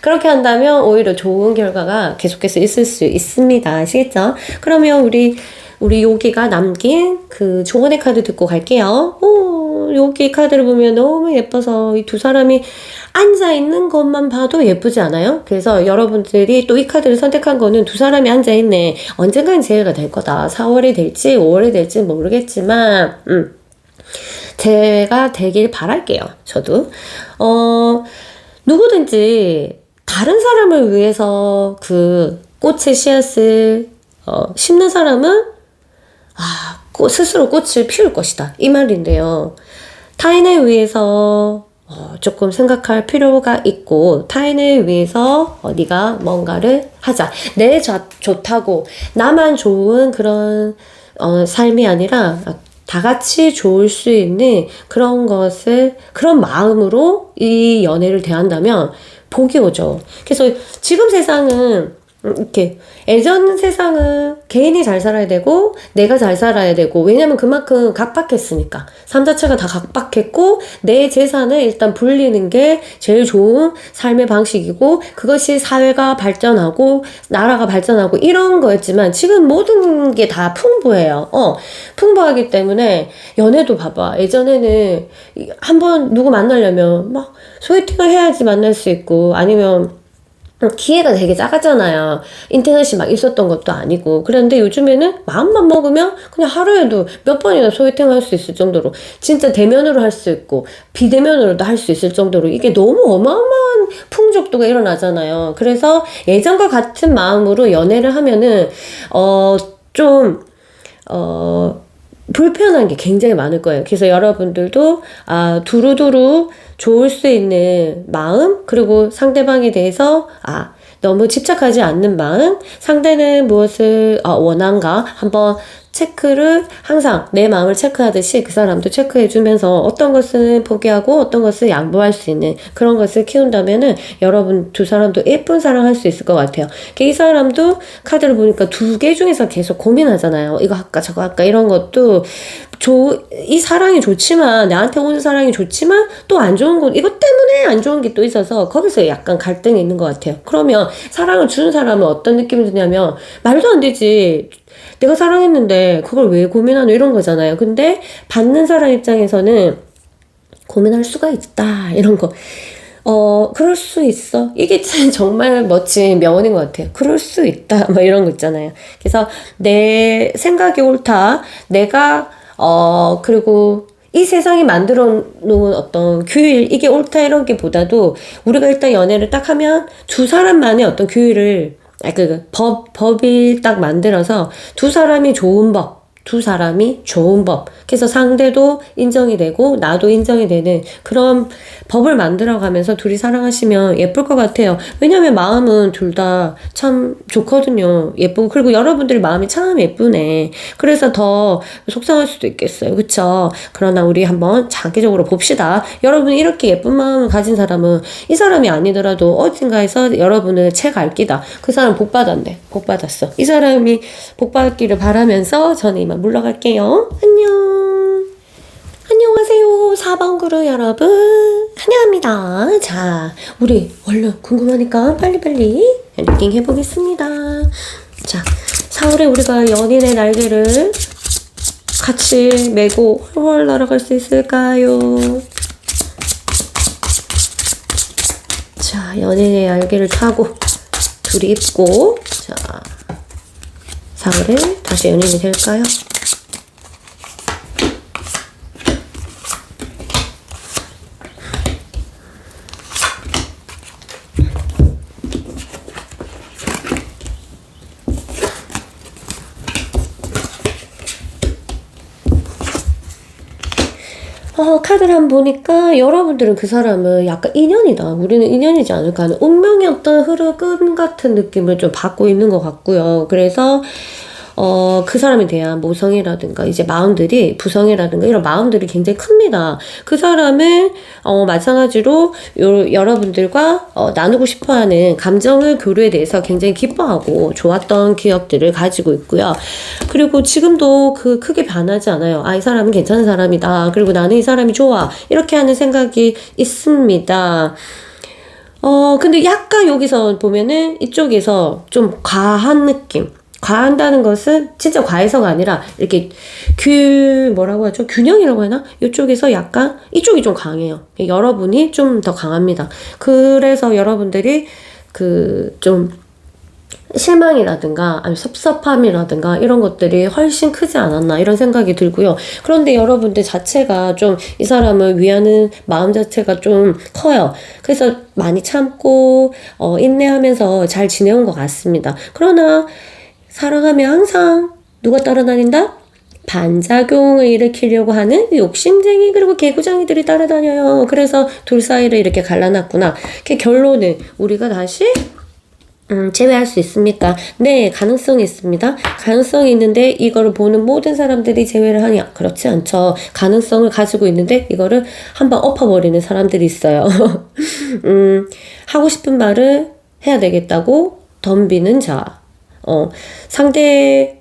그렇게 한다면 오히려 좋은 결과가 계속해서 있을 수 있습니다. 아시겠죠? 그러면 우리 여기가 남긴 그 조언의 카드 듣고 갈게요. 여기 카드를 보면 너무 예뻐서 이 두 사람이 앉아있는 것만 봐도 예쁘지 않아요? 그래서 여러분들이 또 이 카드를 선택한 거는 두 사람이 앉아있네. 언젠간 재회가 될 거다. 4월이 될지 5월이 될지 모르겠지만 재회가 되길 바랄게요. 저도. 누구든지 다른 사람을 위해서 그 꽃의 씨앗을 심는 사람은 스스로 꽃을 피울 것이다. 이 말인데요. 타인을 위해서 조금 생각할 필요가 있고 타인을 위해서 네가 뭔가를 하자. 좋다고 나만 좋은 그런 삶이 아니라 다 같이 좋을 수 있는 그런 마음으로 이 연애를 대한다면 복이 오죠. 그래서 지금 세상은 이렇게 예전 세상은 개인이 잘 살아야 되고 내가 잘 살아야 되고, 왜냐면 그만큼 각박했으니까 삶 자체가 다 각박했고 내 재산을 일단 불리는 게 제일 좋은 삶의 방식이고 그것이 사회가 발전하고 나라가 발전하고 이런 거였지만 지금 모든 게 다 풍부해요. 풍부하기 때문에 연애도 봐봐. 예전에는 한번 누구 만나려면 막 소개팅을 해야지 만날 수 있고, 아니면 기회가 되게 작았잖아요. 인터넷이 막 있었던 것도 아니고. 그런데 요즘에는 마음만 먹으면 그냥 하루에도 몇 번이나 소개팅 할 수 있을 정도로, 진짜 대면으로 할 수 있고 비대면으로도 할 수 있을 정도로 이게 너무 어마어마한 풍족도가 일어나잖아요. 그래서 예전과 같은 마음으로 연애를 하면은 좀 불편한 게 굉장히 많을 거예요. 그래서 여러분들도 두루두루 좋을 수 있는 마음, 그리고 상대방에 대해서 너무 집착하지 않는 마음, 상대는 무엇을 원한가 한번 체크를, 항상 내 마음을 체크하듯이 그 사람도 체크해주면서 어떤 것은 포기하고 어떤 것을 양보할 수 있는 그런 것을 키운다면은 여러분 두 사람도 예쁜 사랑할 수 있을 것 같아요. 이 사람도 카드를 보니까 두 개 중에서 계속 고민하잖아요. 이거 할까 저거 할까 이런 것도 이 사랑이 좋지만, 나한테 오는 사랑이 좋지만 또 안 좋은 거, 이것 때문에 안 좋은 게 또 있어서 거기서 약간 갈등이 있는 것 같아요. 그러면 사랑을 주는 사람은 어떤 느낌이 드냐면, 말도 안 되지, 내가 사랑했는데 그걸 왜 고민하노, 이런 거잖아요. 근데 받는 사람 입장에서는 고민할 수가 있다, 이런 거. 그럴 수 있어. 이게 정말 멋진 명언인 것 같아요. 그럴 수 있다, 뭐 이런 거 있잖아요. 그래서 내 생각이 옳다, 내가 그리고 이 세상이 만들어 놓은 어떤 규율, 이게 옳다 이런 게 보다도, 우리가 일단 연애를 딱 하면 두 사람만의 어떤 규율을, 법이 딱 만들어서 두 사람이 좋은 법, 두 사람이 좋은 법. 그래서 상대도 인정이 되고 나도 인정이 되는 그런 법을 만들어가면서 둘이 사랑하시면 예쁠 것 같아요. 왜냐면 마음은 둘 다 참 좋거든요. 예쁘고, 그리고 여러분들 마음이 참 예쁘네. 그래서 더 속상할 수도 있겠어요. 그쵸? 그러나 우리 한번 장기적으로 봅시다. 여러분이 이렇게 예쁜 마음을 가진 사람은 이 사람이 아니더라도 어딘가에서 여러분을 채갈기다. 그 사람 복 받았네. 복 받았어. 이 사람이 복 받기를 바라면서 저는 이만 물러갈게요. 안녕. 안녕하세요. 4번 그룹 여러분. 환영합니다. 자, 우리 얼른 궁금하니까 빨리빨리 리딩 해보겠습니다. 자, 4월에 우리가 연인의 날개를 같이 메고 훨훨 날아갈 수 있을까요? 자, 연인의 날개를 타고 둘이 입고, 자, 4월에 다시 연인이 될까요? 카드를 한번 보니까 여러분들은 그 사람은 약간 인연이다, 우리는 인연이지 않을까 하는 운명의 어떤 흐름 같은 느낌을 좀 받고 있는 것 같고요. 그래서 그 사람에 대한 모성이라든가 이제 마음들이, 부성이라든가 이런 마음들이 굉장히 큽니다. 그 사람은 마찬가지로 여러분들과 나누고 싶어하는 감정을, 교류에 대해서 굉장히 기뻐하고 좋았던 기억들을 가지고 있고요. 그리고 지금도 크게 변하지 않아요. 이 사람은 괜찮은 사람이다, 그리고 나는 이 사람이 좋아, 이렇게 하는 생각이 있습니다. 근데 약간 여기서 보면은 이쪽에서 좀 과한 느낌, 과한다는 것은 진짜 과해서가 아니라 이렇게 뭐라고 하죠? 균형이라고 하나? 이쪽에서 약간 이쪽이 좀 강해요. 여러분이 좀 더 강합니다. 그래서 여러분들이 좀 실망이라든가 아니면 섭섭함이라든가 이런 것들이 훨씬 크지 않았나 이런 생각이 들고요. 그런데 여러분들 자체가 좀 이 사람을 위하는 마음 자체가 좀 커요. 그래서 많이 참고 인내하면서 잘 지내온 것 같습니다. 그러나 사랑하면 항상 누가 따라다닌다? 반작용을 일으키려고 하는 욕심쟁이, 그리고 개구장이들이 따라다녀요. 그래서 둘 사이를 이렇게 갈라놨구나. 결론은 우리가 다시 제외할 수 있습니까? 네, 가능성이 있습니다. 가능성이 있는데 이거를 보는 모든 사람들이 제외를 하냐? 그렇지 않죠. 가능성을 가지고 있는데 이거를 한번 엎어버리는 사람들이 있어요. 하고 싶은 말을 해야 되겠다고 덤비는 자. 상대가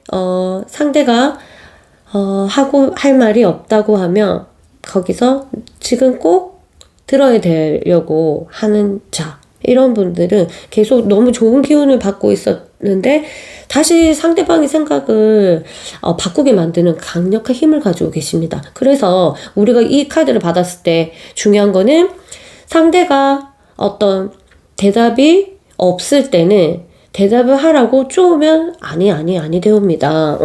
하고 할 말이 없다고 하면 거기서 지금 꼭 들어야 되려고 하는 자. 이런 분들은 계속 너무 좋은 기운을 받고 있었는데 다시 상대방의 생각을 바꾸게 만드는 강력한 힘을 가지고 계십니다. 그래서 우리가 이 카드를 받았을 때 중요한 거는 상대가 어떤 대답이 없을 때는 대답을 하라고 쪼으면 아니 되옵니다.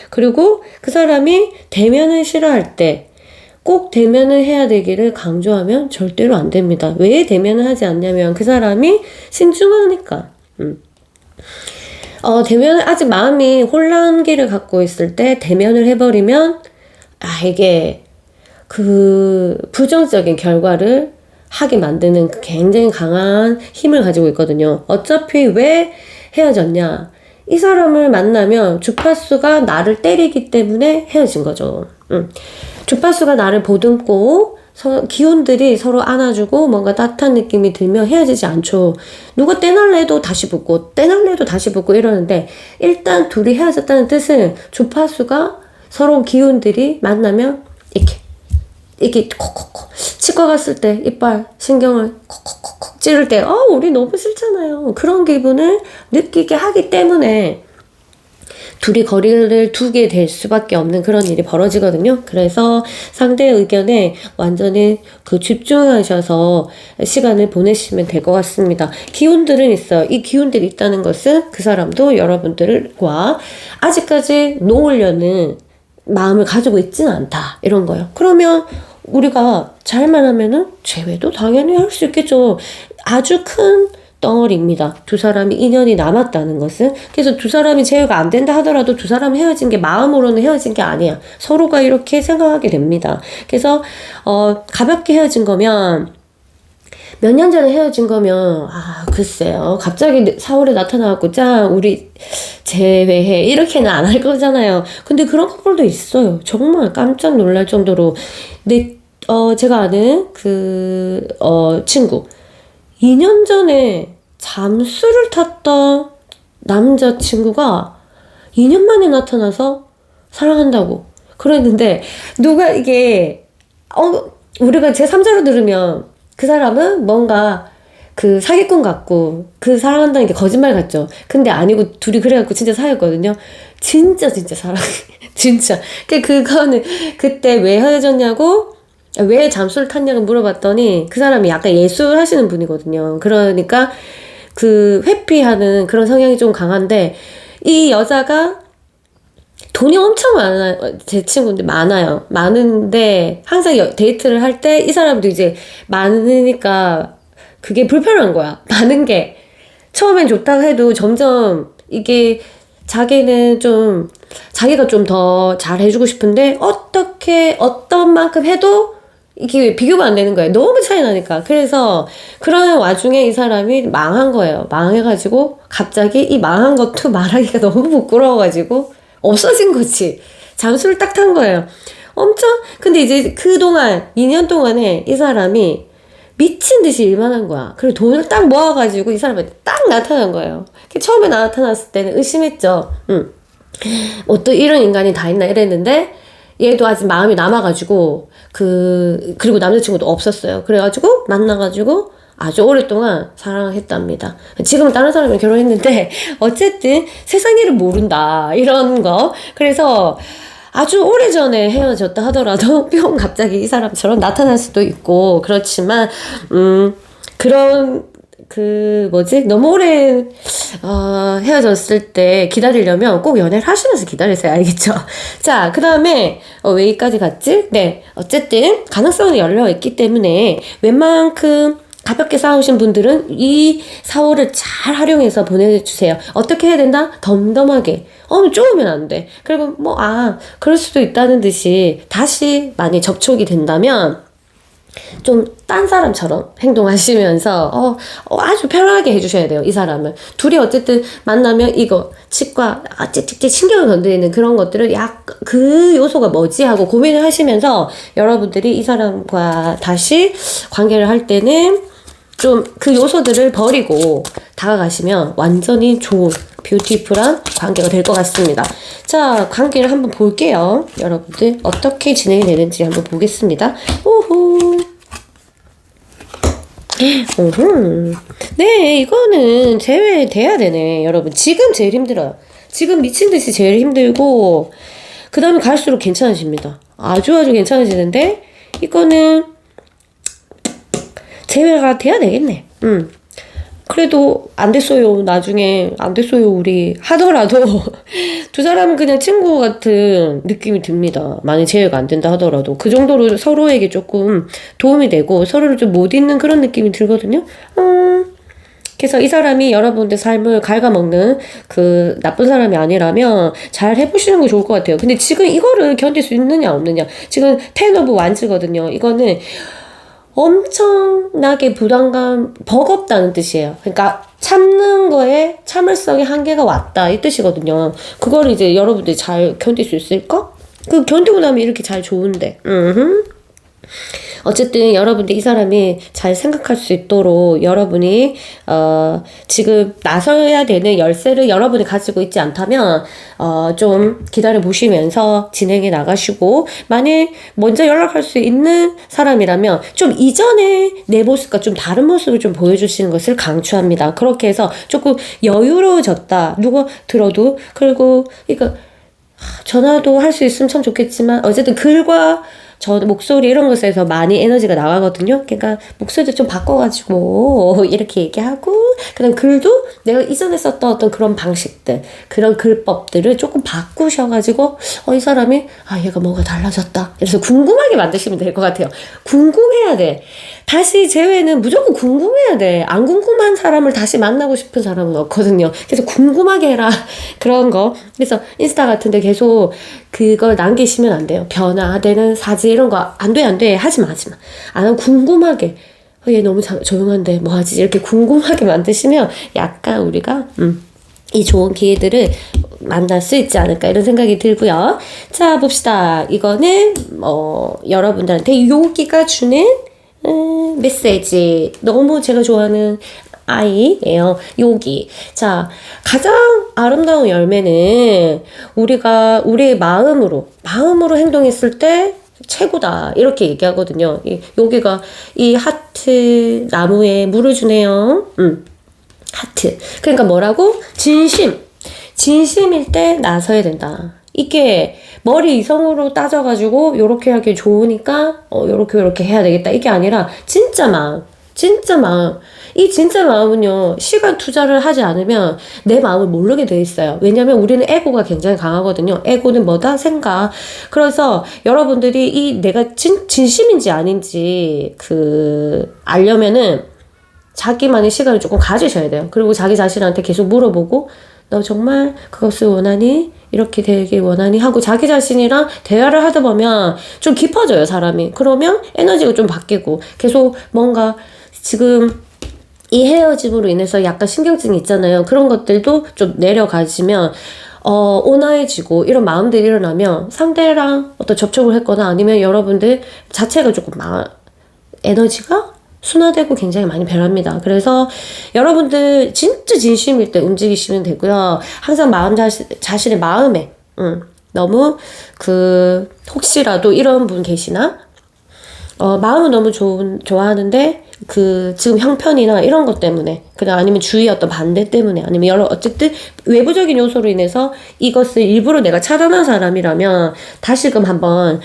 그리고 그 사람이 대면을 싫어할 때 꼭 대면을 해야 되기를 강조하면 절대로 안 됩니다. 왜 대면을 하지 않냐면 그 사람이 신중하니까. 대면을 아직 마음이 혼란기를 갖고 있을 때 대면을 해버리면 이게 그 부정적인 결과를 하게 만드는 굉장히 강한 힘을 가지고 있거든요. 어차피 왜 헤어졌냐? 이 사람을 만나면 주파수가 나를 때리기 때문에 헤어진 거죠. 주파수가 나를 보듬고 기운들이 서로 안아주고 뭔가 따뜻한 느낌이 들면 헤어지지 않죠. 누가 떼날래도 다시 붙고 떼날래도 다시 붙고 이러는데 일단 둘이 헤어졌다는 뜻은 주파수가 서로 기운들이 만나면 이렇게 콕콕콕 치과 갔을 때 이빨 신경을 콕콕콕 찌를 때 우리 너무 싫잖아요. 그런 기분을 느끼게 하기 때문에 둘이 거리를 두게 될 수밖에 없는 그런 일이 벌어지거든요. 그래서 상대의 의견에 완전히 집중하셔서 시간을 보내시면 될 것 같습니다. 기운들은 있어요. 이 기운들이 있다는 것은 그 사람도 여러분들과 아직까지 놓으려는 마음을 가지고 있지는 않다. 이런 거예요. 그러면 우리가 잘만 하면은 재회도 당연히 할 수 있겠죠. 아주 큰 덩어리입니다. 두 사람이 인연이 남았다는 것은. 그래서 두 사람이 재회가 안 된다 하더라도 두 사람이 헤어진 게 마음으로는 헤어진 게 아니야. 서로가 이렇게 생각하게 됩니다. 그래서 가볍게 헤어진 거면 몇 년 전에 헤어진 거면 글쎄요. 갑자기 4월에 나타나갖고 우리 재회해 이렇게는 안 할 거잖아요. 근데 그런 커플도 있어요. 정말 깜짝 놀랄 정도로. 근데 제가 아는 친구 2년 전에 잠수를 탔던 남자친구가 2년 만에 나타나서 사랑한다고 그랬는데 누가 이게 우리가 제3자로 들으면 그 사람은 뭔가 사기꾼 같고 사랑한다는 게 거짓말 같죠. 근데 아니고 둘이 그래갖고 진짜 사귀었거든요. 진짜 사랑해. 진짜. 그거는 그때 왜 헤어졌냐고 왜 잠수를 탔냐고 물어봤더니 그 사람이 약간 예술 하시는 분이거든요. 그러니까 회피하는 그런 성향이 좀 강한데 이 여자가 돈이 엄청 많아요. 제 친구들 많은데 항상 데이트를 할 때 이 사람도 이제 많으니까 그게 불편한 거야. 많은 게 처음엔 좋다고 해도 점점 이게 자기는 자기가 좀 더 잘 해주고 싶은데 어떤 만큼 해도 이게 비교가 안 되는 거예요. 너무 차이 나니까. 그래서 그런 와중에 이 사람이 망한 거예요. 망해가지고 갑자기 이 망한 것도 말하기가 너무 부끄러워가지고 없어진 거지. 잠수를 딱 탄 거예요. 근데 이제 그동안 2년 동안에 이 사람이 미친 듯이 일만 한 거야. 그리고 돈을 딱 모아가지고 이 사람한테 딱 나타난 거예요. 처음에 나타났을 때는 의심했죠. 또 이런 인간이 다 있나 이랬는데 얘도 아직 마음이 남아가지고 그리고 남자친구도 없었어요. 그래가지고 만나가지고 아주 오랫동안 사랑을 했답니다. 지금은 다른 사람이랑 결혼했는데 어쨌든 세상 일을 모른다 이런 거. 그래서 아주 오래전에 헤어졌다 하더라도 뿅 갑자기 이 사람처럼 나타날 수도 있고 그렇지만 그런 너무 오래 헤어졌을 때 기다리려면 꼭 연애를 하시면서 기다리세요. 알겠죠? 자, 그 다음에 왜 여기까지 갔지? 네, 어쨌든 가능성은 열려있기 때문에 웬만큼 가볍게 싸우신 분들은 이 4월을 잘 활용해서 보내주세요. 어떻게 해야 된다? 덤덤하게. 쪼으면 안 돼. 그리고 그럴 수도 있다는 듯이 다시 많이 접촉이 된다면 좀 딴 사람처럼 행동하시면서 아주 편하게 해주셔야 돼요. 이 사람을. 둘이 어쨌든 만나면 이거 치과 찍찍찍 신경을 건드리는 그런 것들을 그 요소가 뭐지 하고 고민을 하시면서 여러분들이 이 사람과 다시 관계를 할 때는 좀 그 요소들을 버리고 다가가시면 완전히 좋은 뷰티풀한 관계가 될 것 같습니다. 자, 관계를 한번 볼게요. 여러분들 어떻게 진행이 되는지 한번 보겠습니다. 오호. 네, 이거는 제외돼야 되네. 여러분 지금 제일 힘들어요. 지금 미친듯이 제일 힘들고 그 다음에 갈수록 괜찮아집니다. 아주 괜찮아지는데 이거는 제외가 돼야 되겠네. 그래도 안 됐어요. 나중에 안 됐어요. 우리 하더라도 두 사람은 그냥 친구 같은 느낌이 듭니다. 만약 제외가 안 된다 하더라도 그 정도로 서로에게 조금 도움이 되고 서로를 좀 못 잊는 그런 느낌이 들거든요. 그래서 이 사람이 여러분들 삶을 갉아먹는 그 나쁜 사람이 아니라면 잘 해보시는 거 좋을 것 같아요. 근데 지금 이거를 견딜 수 있느냐 없느냐. 지금 10 오브 완즈거든요. 이거는 엄청나게 부담감 버겁다는 뜻이에요. 그러니까 참는 거에 참을성의 한계가 왔다 이 뜻이거든요. 그거를 이제 여러분들이 잘 견딜 수 있을까? 그 견디고 나면 이렇게 잘 좋은데. 어쨌든 여러분들 이 사람이 잘 생각할 수 있도록 여러분이 지금 나서야 되는 열쇠를 여러분이 가지고 있지 않다면 좀 기다려 보시면서 진행해 나가시고, 만약 먼저 연락할 수 있는 사람이라면 좀 이전에 내 모습과 좀 다른 모습을 좀 보여주시는 것을 강추합니다. 그렇게 해서 조금 여유로워졌다 누가 들어도. 그리고 이거 전화도 할 수 있으면 참 좋겠지만 어쨌든 글과 저 목소리 이런 것에서 많이 에너지가 나가거든요. 그러니까 목소리도 좀 바꿔가지고 이렇게 얘기하고, 그다음 글도 내가 이전에 썼던 어떤 그런 방식들, 그런 글법들을 조금 바꾸셔가지고 이 사람이 얘가 뭐가 달라졌다. 그래서 궁금하게 만드시면 될 것 같아요. 궁금해야 돼. 다시 재회는 무조건 궁금해야 돼. 안 궁금한 사람을 다시 만나고 싶은 사람은 없거든요. 그래서 궁금하게 해라. 그런 거. 그래서 인스타 같은데 계속 그걸 남기시면 안 돼요. 변화되는 사진 이런 거 안 돼. 하지 마. 궁금하게. 얘 너무 조용한데 뭐 하지? 이렇게 궁금하게 만드시면 약간 우리가 이 좋은 기회들을 만날 수 있지 않을까 이런 생각이 들고요. 자, 봅시다. 이거는 여러분들한테 요기가 주는 메시지. 너무 제가 좋아하는 아이예요. 요기. 자, 가장 아름다운 열매는 우리가 우리의 마음으로 행동했을 때 최고다 진이렇게 얘기하거든요. 여기가 이 하트 나무에 물을 주네요. 하트. 그러니까 뭐라고? 진심일 때 나서야 된다. 이게 머리 이성으로 따져가지고 요렇게 하기 좋으니까 요렇게 해야 되겠다 이게 아니라 진짜 마음. 이 진짜 마음은요, 시간 투자를 하지 않으면 내 마음을 모르게 돼 있어요. 왜냐면 우리는 에고가 굉장히 강하거든요. 에고는 뭐다? 생각. 그래서 여러분들이 내가 진심인지 아닌지 알려면은 자기만의 시간을 조금 가지셔야 돼요. 그리고 자기 자신한테 계속 물어보고, 너 정말 그것을 원하니? 이렇게 되길 원하니? 하고 자기 자신이랑 대화를 하다 보면 좀 깊어져요, 사람이. 그러면 에너지가 좀 바뀌고 계속 뭔가 지금 이 헤어짐으로 인해서 약간 신경증이 있잖아요. 그런 것들도 좀 내려가시면 온화해지고 이런 마음들이 일어나면 상대랑 어떤 접촉을 했거나 아니면 여러분들 자체가 조금 에너지가 순화되고 굉장히 많이 변합니다. 그래서 여러분들 진짜 진심일 때 움직이시면 되고요. 항상 자신의 마음에 너무 혹시라도 이런 분 계시나? 마음은 너무 좋아하는데 지금 형편이나 이런 것 때문에, 그냥 아니면 주위의 어떤 반대 때문에, 아니면 어쨌든 외부적인 요소로 인해서 이것을 일부러 내가 차단한 사람이라면 다시금 한번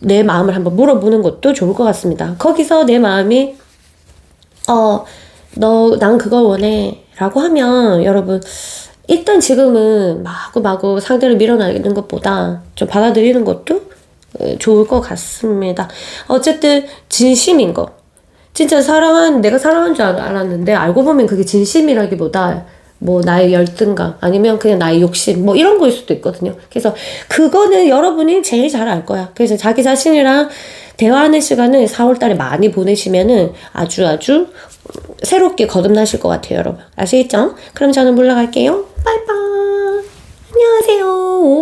내 마음을 한번 물어보는 것도 좋을 것 같습니다. 거기서 내 마음이 난 그걸 원해 라고 하면 여러분 일단 지금은 마구 상대를 밀어내는 것보다 좀 받아들이는 것도 좋을 것 같습니다. 어쨌든 진심인 거, 진짜 내가 사랑한 줄 알았는데 알고 보면 그게 진심이라기보다 뭐 나의 열등감 아니면 그냥 나의 욕심 뭐 이런 거일 수도 있거든요. 그래서 그거는 여러분이 제일 잘 알 거야. 그래서 자기 자신이랑 대화하는 시간을 4월달에 많이 보내시면은 아주 새롭게 거듭나실 것 같아요, 여러분. 아시겠죠? 그럼 저는 물러갈게요. 바이바이. 안녕하세요.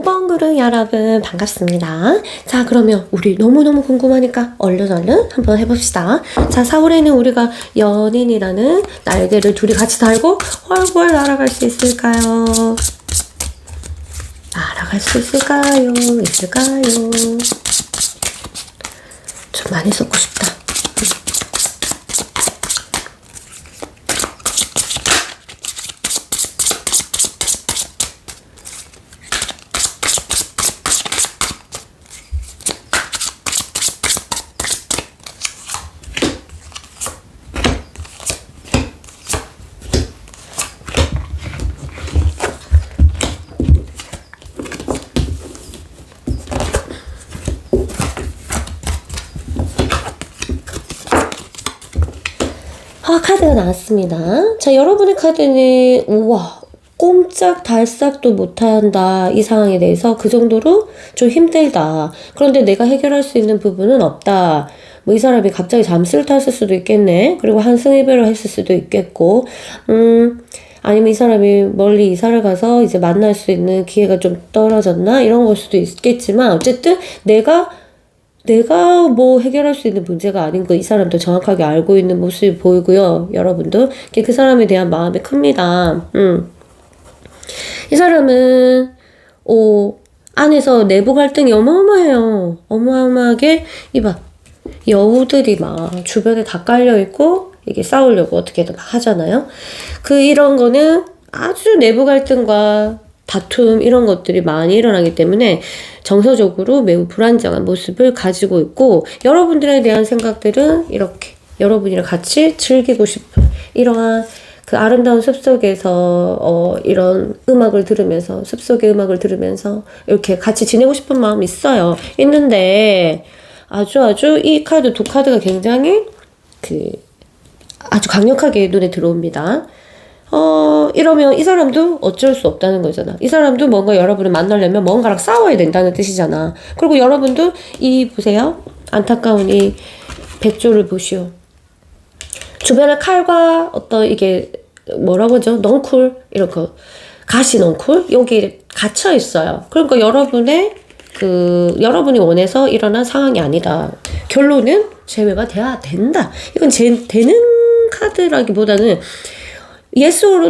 5번 그룹 여러분 반갑습니다. 자, 그러면 우리 너무너무 궁금하니까 얼른 한번 해봅시다. 자, 4월에는 우리가 연인이라는 날개를 둘이 같이 달고 훨훨 날아갈 수 있을까요? 날아갈 수 있을까요? 좀 많이 썼고 싶다. 카드가 나왔습니다. 자, 여러분의 카드는 우와, 꼼짝달싹도 못한다, 이 상황에 대해서 그 정도로 좀 힘들다. 그런데 내가 해결할 수 있는 부분은 없다. 뭐 이 사람이 갑자기 잠수를 탔을 수도 있겠네. 그리고 한승 이별을 했을 수도 있겠고, 아니면 이 사람이 멀리 이사를 가서 이제 만날 수 있는 기회가 좀 떨어졌나, 이런 걸 수도 있겠지만, 어쨌든 내가 뭐 해결할 수 있는 문제가 아닌 거 이 사람도 정확하게 알고 있는 모습이 보이고요. 여러분도 그 사람에 대한 마음이 큽니다. 이 사람은 안에서 내부 갈등이 어마어마해요. 어마어마하게 이봐, 여우들이 막 주변에 다 깔려 있고 이게 싸우려고 어떻게든 막 하잖아요. 이런 거는 아주 내부 갈등과 다툼 이런 것들이 많이 일어나기 때문에 정서적으로 매우 불안정한 모습을 가지고 있고, 여러분들에 대한 생각들은 이렇게 여러분이랑 같이 즐기고 싶은 이러한 그 아름다운 숲속에서 이런 음악을 들으면서, 숲속의 음악을 들으면서 이렇게 같이 지내고 싶은 마음이 있는데 아주 이 카드 두 카드가 굉장히 아주 강력하게 눈에 들어옵니다. 이러면 이 사람도 어쩔 수 없다는 거잖아. 이 사람도 뭔가 여러분을 만나려면 뭔가랑 싸워야 된다는 뜻이잖아. 그리고 여러분도 보세요. 안타까운 이 백조를 보시오. 주변에 칼과 이게 뭐라고 하죠? 넝쿨, 이렇게 가시 넝쿨? 여기 갇혀 있어요. 그러니까 여러분이 원해서 일어난 상황이 아니다. 결론은 제외가 돼야 된다. 이건 되는 카드라기보다는 yes or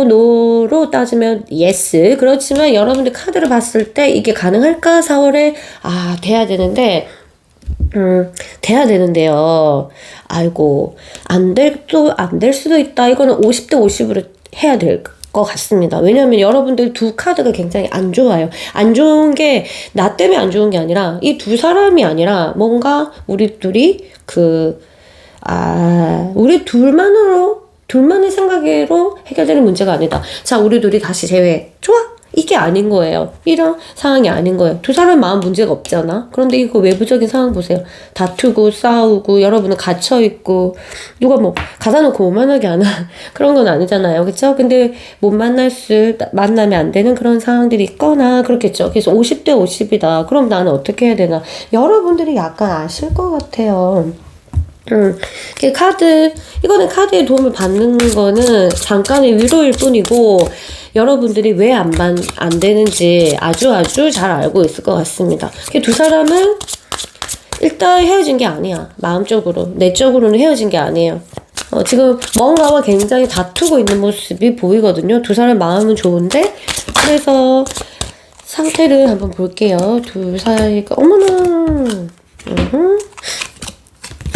no로 따지면 yes. 그렇지만 여러분들 카드를 봤을 때 이게 가능할까? 4월에 돼야 되는데 돼야 되는데요. 아이고, 안 될 수도 있다. 이거는 50대 50으로 해야 될 것 같습니다. 왜냐면 여러분들 두 카드가 굉장히 안 좋아요. 안 좋은 게 나 때문에 안 좋은 게 아니라 이 두 사람이 아니라 뭔가 우리 둘이 우리 둘만의 생각으로 해결되는 문제가 아니다. 자, 우리 둘이 다시 재회. 좋아? 이게 아닌 거예요. 이런 상황이 아닌 거예요. 두 사람 마음 문제가 없잖아. 그런데 이거 외부적인 상황 보세요. 다투고 싸우고 여러분은 갇혀있고 누가 뭐 가다 놓고 오만하게 하나 그런 건 아니잖아요. 그쵸? 근데 만나면 안 되는 그런 상황들이 있거나 그렇겠죠. 그래서 50대 50이다. 그럼 나는 어떻게 해야 되나? 여러분들이 약간 아실 것 같아요. 이거는 카드의 도움을 받는 거는 잠깐의 위로일 뿐이고, 여러분들이 왜 안 되는지 아주 잘 알고 있을 것 같습니다. 두 사람은 일단 헤어진 게 아니야. 마음적으로, 내적으로는 헤어진 게 아니에요. 지금 뭔가와 굉장히 다투고 있는 모습이 보이거든요. 두 사람 마음은 좋은데, 그래서 상태를 한번 볼게요. 둘 사이가, 어머나,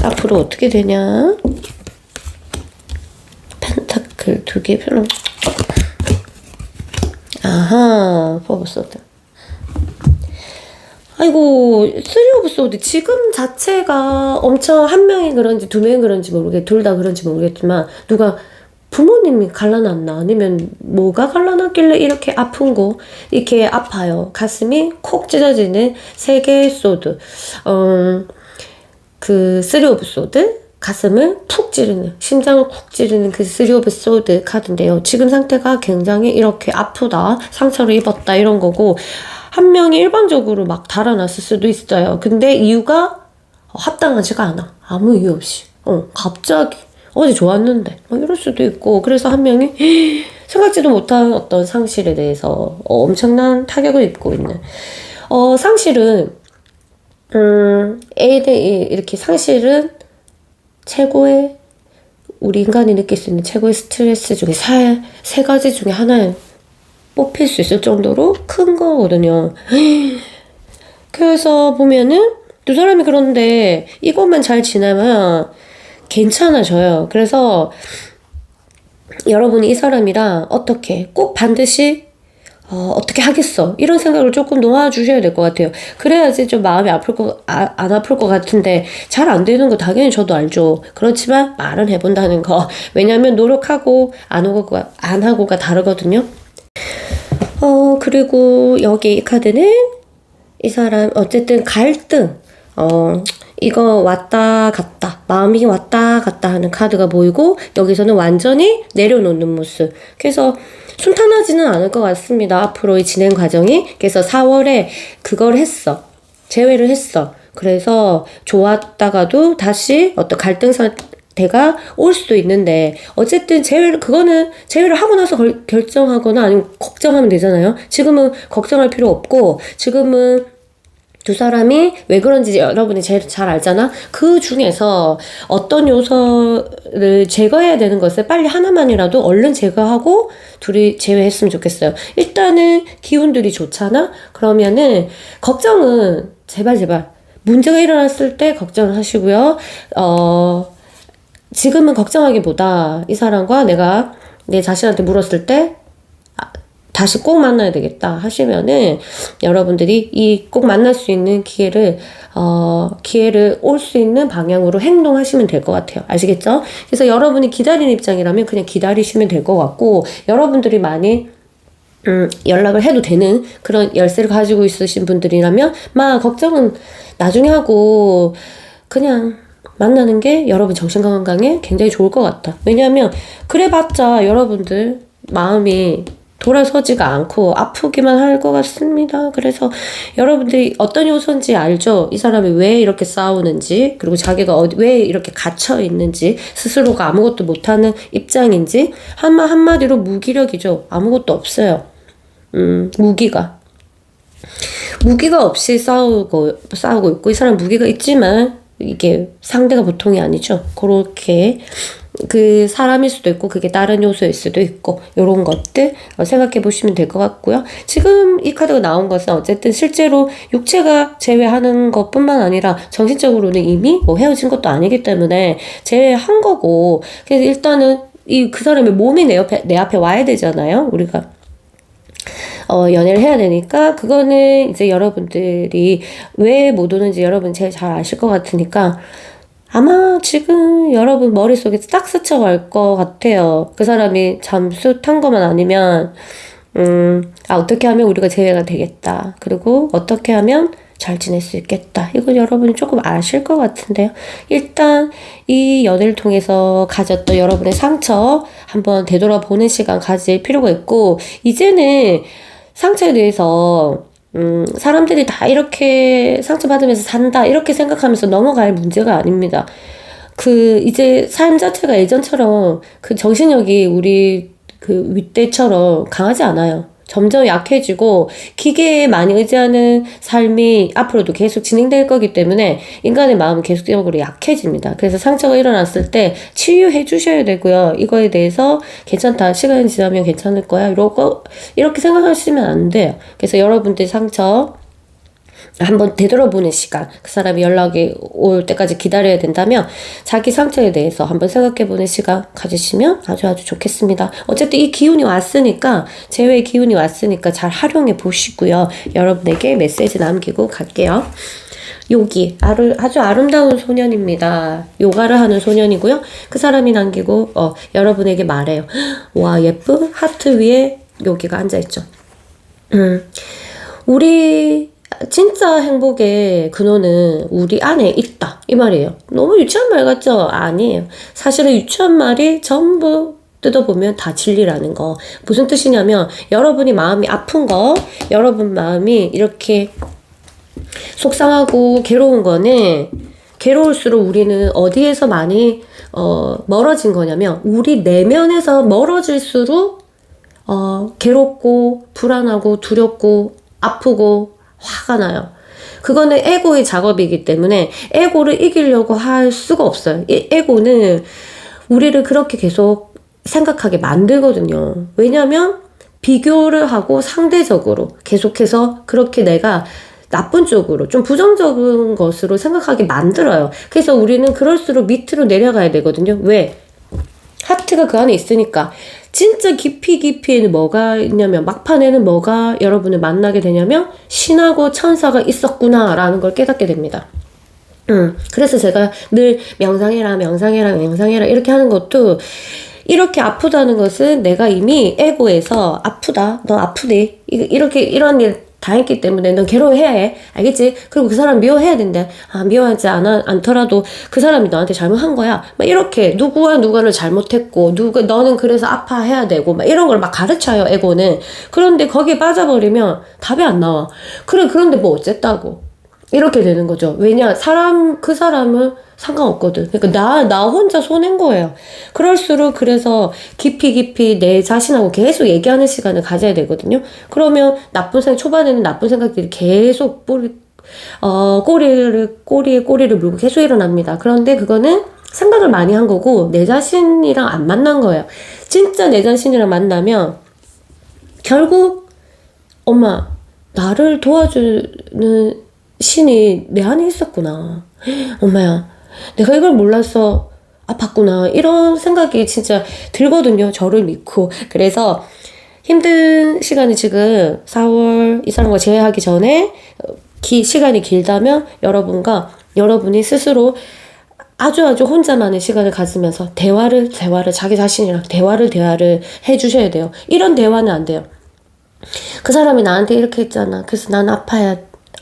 앞으로 어떻게 되냐? 펜타클 2개 별로. 아하, 포브소드. 아이고, 3 오브 소드 지금 자체가 엄청 한 명이 그런지 두 명이 그런지 둘 다 그런지 모르겠지만 누가 부모님이 갈라놨나 아니면 뭐가 갈라놨길래 이렇게 아픈 거 이렇게 아파요. 가슴이 콕 찢어지는 3개의 소드. 3 오브 소드, 가슴을 푹 찌르는, 심장을 푹 찌르는 3 오브 소드 카드인데요. 지금 상태가 굉장히 이렇게 아프다, 상처를 입었다 이런 거고, 한 명이 일방적으로 막 달아났을 수도 있어요. 근데 이유가 합당하지가 않아. 아무 이유 없이. 갑자기 어제 좋았는데 이럴 수도 있고, 그래서 한 명이 생각지도 못한 어떤 상실에 대해서 엄청난 타격을 입고 있는. 상실은, 애들이 이렇게 상실은 최고의, 우리 인간이 느낄 수 있는 최고의 스트레스 중에 세 가지 중에 하나에 뽑힐 수 있을 정도로 큰 거거든요. 그래서 보면은 두 사람이 그런데 이것만 잘 지나면 괜찮아져요. 그래서 여러분이 이 사람이랑 어떻게 꼭 반드시 어떻게 하겠어 이런 생각을 조금 놓아주셔야 될 것 같아요. 그래야지 좀 마음이 안 아플 것 같은데 잘 안 되는 거 당연히 저도 알죠. 그렇지만 말은 해본다는 거. 왜냐면 노력하고 안 하고가 다르거든요. 그리고 여기 이 카드는 이 사람 어쨌든 갈등, 이거 왔다 갔다, 마음이 왔다 갔다 하는 카드가 보이고, 여기서는 완전히 내려놓는 모습. 그래서 순탄하지는 않을 것 같습니다. 앞으로의 진행 과정이. 그래서 4월에 그걸 했어. 재회를 했어. 그래서 좋았다가도 다시 어떤 갈등 상태가 올 수도 있는데, 어쨌든 그거는 제외를 하고 나서 결정하거나 아니면 걱정하면 되잖아요. 지금은 걱정할 필요 없고, 지금은 두 사람이 왜 그런지 여러분이 제일 잘 알잖아. 그 중에서 어떤 요소를 제거해야 되는 것을 빨리 하나만이라도 얼른 제거하고 둘이 제외했으면 좋겠어요. 일단은 기운들이 좋잖아. 그러면은 걱정은 제발 문제가 일어났을 때 걱정을 하시고요. 지금은 걱정하기보다 이 사람과 내가 내 자신한테 물었을 때 다시 꼭 만나야 되겠다 하시면은 여러분들이 이 꼭 만날 수 있는 기회를 올 수 있는 방향으로 행동하시면 될 것 같아요. 아시겠죠? 그래서 여러분이 기다리는 입장이라면 그냥 기다리시면 될 것 같고, 여러분들이 많이 연락을 해도 되는 그런 열쇠를 가지고 있으신 분들이라면 걱정은 나중에 하고 그냥 만나는 게 여러분 정신건강에 굉장히 좋을 것 같다. 왜냐하면 그래봤자 여러분들 마음이 돌아서지가 않고 아프기만 할 것 같습니다. 그래서 여러분들이 어떤 요소인지 알죠? 이 사람이 왜 이렇게 싸우는지, 그리고 자기가 왜 이렇게 갇혀 있는지, 스스로가 아무것도 못하는 입장인지. 한마디로 무기력이죠. 아무것도 없어요. 무기가 없이 싸우고 있고, 이 사람 무기가 있지만 이게 상대가 보통이 아니죠. 그렇게 그 사람일 수도 있고 그게 다른 요소일 수도 있고, 요런 것들 생각해 보시면 될 것 같고요. 지금 이 카드가 나온 것은 어쨌든 실제로 육체가 제외하는 것뿐만 아니라 정신적으로는 이미 헤어진 것도 아니기 때문에 제외한 거고, 그래서 일단은 그 사람의 몸이 내 앞에 와야 되잖아요. 우리가 연애를 해야 되니까. 그거는 이제 여러분들이 왜 못 오는지 여러분 제일 잘 아실 것 같으니까 아마 지금 여러분 머릿속에 딱 스쳐갈 것 같아요. 그 사람이 잠수 탄 것만 아니면 어떻게 하면 우리가 재회가 되겠다. 그리고 어떻게 하면 잘 지낼 수 있겠다. 이건 여러분이 조금 아실 것 같은데요. 일단 이 연애를 통해서 가졌던 여러분의 상처 한번 되돌아보는 시간 가질 필요가 있고, 이제는 상처에 대해서 사람들이 다 이렇게 상처받으면서 산다 이렇게 생각하면서 넘어갈 문제가 아닙니다. 이제 삶 자체가 예전처럼 정신력이 우리 윗대처럼 강하지 않아요. 점점 약해지고 기계에 많이 의지하는 삶이 앞으로도 계속 진행될 거기 때문에 인간의 마음은 계속적으로 약해집니다. 그래서 상처가 일어났을 때 치유해 주셔야 되고요. 이거에 대해서 괜찮다, 시간이 지나면 괜찮을 거야, 이렇게 생각하시면 안 돼요. 그래서 여러분들 상처 한번 되돌아보는 시간, 그 사람이 연락이 올 때까지 기다려야 된다면 자기 상처에 대해서 한번 생각해보는 시간 가지시면 아주 좋겠습니다. 어쨌든 이 기운이 왔으니까, 재회의 기운이 왔으니까 잘 활용해 보시고요. 여러분에게 메시지 남기고 갈게요. 요기, 아주 아름다운 소년입니다. 요가를 하는 소년이고요. 그 사람이 남기고 여러분에게 말해요. 와, 예쁜 하트 위에 요기가 앉아있죠. 우리 진짜 행복의 근원은 우리 안에 있다, 이 말이에요. 너무 유치한 말 같죠? 아니에요. 사실은 유치한 말이 전부 뜯어보면 다 진리라는 거. 무슨 뜻이냐면, 여러분이 마음이 아픈 거, 여러분 마음이 이렇게 속상하고 괴로운 거는, 괴로울수록 우리는 어디에서 많이 멀어진 거냐면, 우리 내면에서 멀어질수록 괴롭고 불안하고 두렵고 아프고 화가 나요. 그거는 에고의 작업이기 때문에 에고를 이기려고 할 수가 없어요. 이 에고는 우리를 그렇게 계속 생각하게 만들거든요. 왜냐하면 비교를 하고 상대적으로 계속해서 그렇게 내가 나쁜 쪽으로 좀 부정적인 것으로 생각하게 만들어요. 그래서 우리는 그럴수록 밑으로 내려가야 되거든요. 왜? 하트가 그 안에 있으니까. 진짜 깊이에는 뭐가 있냐면 막판에는 뭐가 여러분을 만나게 되냐면 신하고 천사가 있었구나 라는 걸 깨닫게 됩니다. 그래서 제가 늘 명상해라 이렇게 하는 것도 이렇게 아프다는 것은 내가 이미 에고에서 아프다 너 아프네 이렇게 이런 일 당했기 때문에 넌 괴로워해야 해. 알겠지? 그리고 그 사람 미워해야 된대. 미워하지 않더라도 그 사람이 너한테 잘못한 거야. 막 이렇게 누구를 잘못했고 너는 그래서 아파해야 되고 막 이런 걸 막 가르쳐요. 에고는. 그런데 거기에 빠져버리면 답이 안 나와. 그런데 뭐 어쨌다고. 이렇게 되는 거죠. 왜냐? 그 사람은 상관없거든. 그러니까 나 혼자 손해인 거예요. 그럴수록 그래서 깊이 내 자신하고 계속 얘기하는 시간을 가져야 되거든요. 그러면 초반에는 나쁜 생각들이 계속 꼬리에 꼬리를 물고 계속 일어납니다. 그런데 그거는 생각을 많이 한 거고 내 자신이랑 안 만난 거예요. 진짜 내 자신이랑 만나면 결국 엄마 나를 도와주는 신이 내 안에 있었구나. 엄마야 내가 이걸 몰라서 아팠구나. 이런 생각이 진짜 들거든요. 저를 믿고. 그래서 힘든 시간이 지금 4월 이 사람과 재회하기 전에 시간이 길다면 여러분이 스스로 아주 혼자만의 시간을 가지면서 대화를 자기 자신이랑 대화를 해주셔야 돼요. 이런 대화는 안 돼요. 그 사람이 나한테 이렇게 했잖아. 그래서 난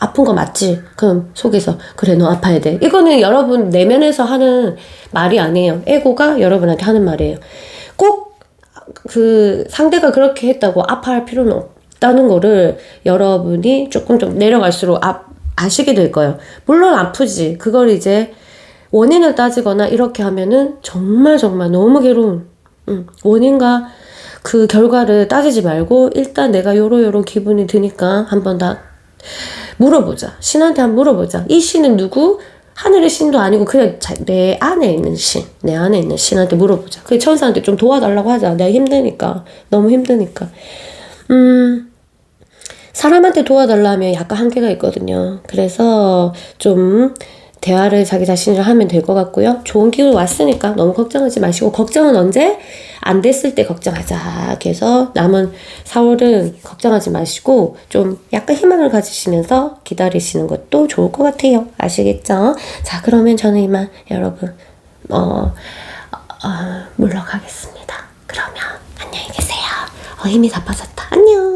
아픈 거 맞지? 그럼 속에서 그래 너 아파야 돼. 이거는 여러분 내면에서 하는 말이 아니에요. 에고가 여러분한테 하는 말이에요. 꼭 그 상대가 그렇게 했다고 아파할 필요는 없다는 거를 여러분이 조금 내려갈수록 아시게 될 거예요. 물론 아프지. 그걸 이제 원인을 따지거나 이렇게 하면은 정말 너무 괴로운 원인과 그 결과를 따지지 말고 일단 내가 요런 기분이 드니까 한번 다 물어보자. 신한테 한번 물어보자. 이 신은 누구? 하늘의 신도 아니고 그냥 내 안에 있는 신한테 물어보자. 그 천사한테 좀 도와달라고 하자. 내가 힘드니까. 너무 힘드니까. 사람한테 도와달라면 약간 한계가 있거든요. 그래서 좀 대화를 자기 자신이랑 하면 될 것 같고요. 좋은 기운 왔으니까 너무 걱정하지 마시고 걱정은 언제? 안 됐을 때 걱정하자. 그래서 남은 4월은 걱정하지 마시고 좀 약간 희망을 가지시면서 기다리시는 것도 좋을 것 같아요. 아시겠죠? 자, 그러면 저는 이만 여러분 물러가겠습니다. 그러면 안녕히 계세요. 힘이 다 빠졌다. 안녕.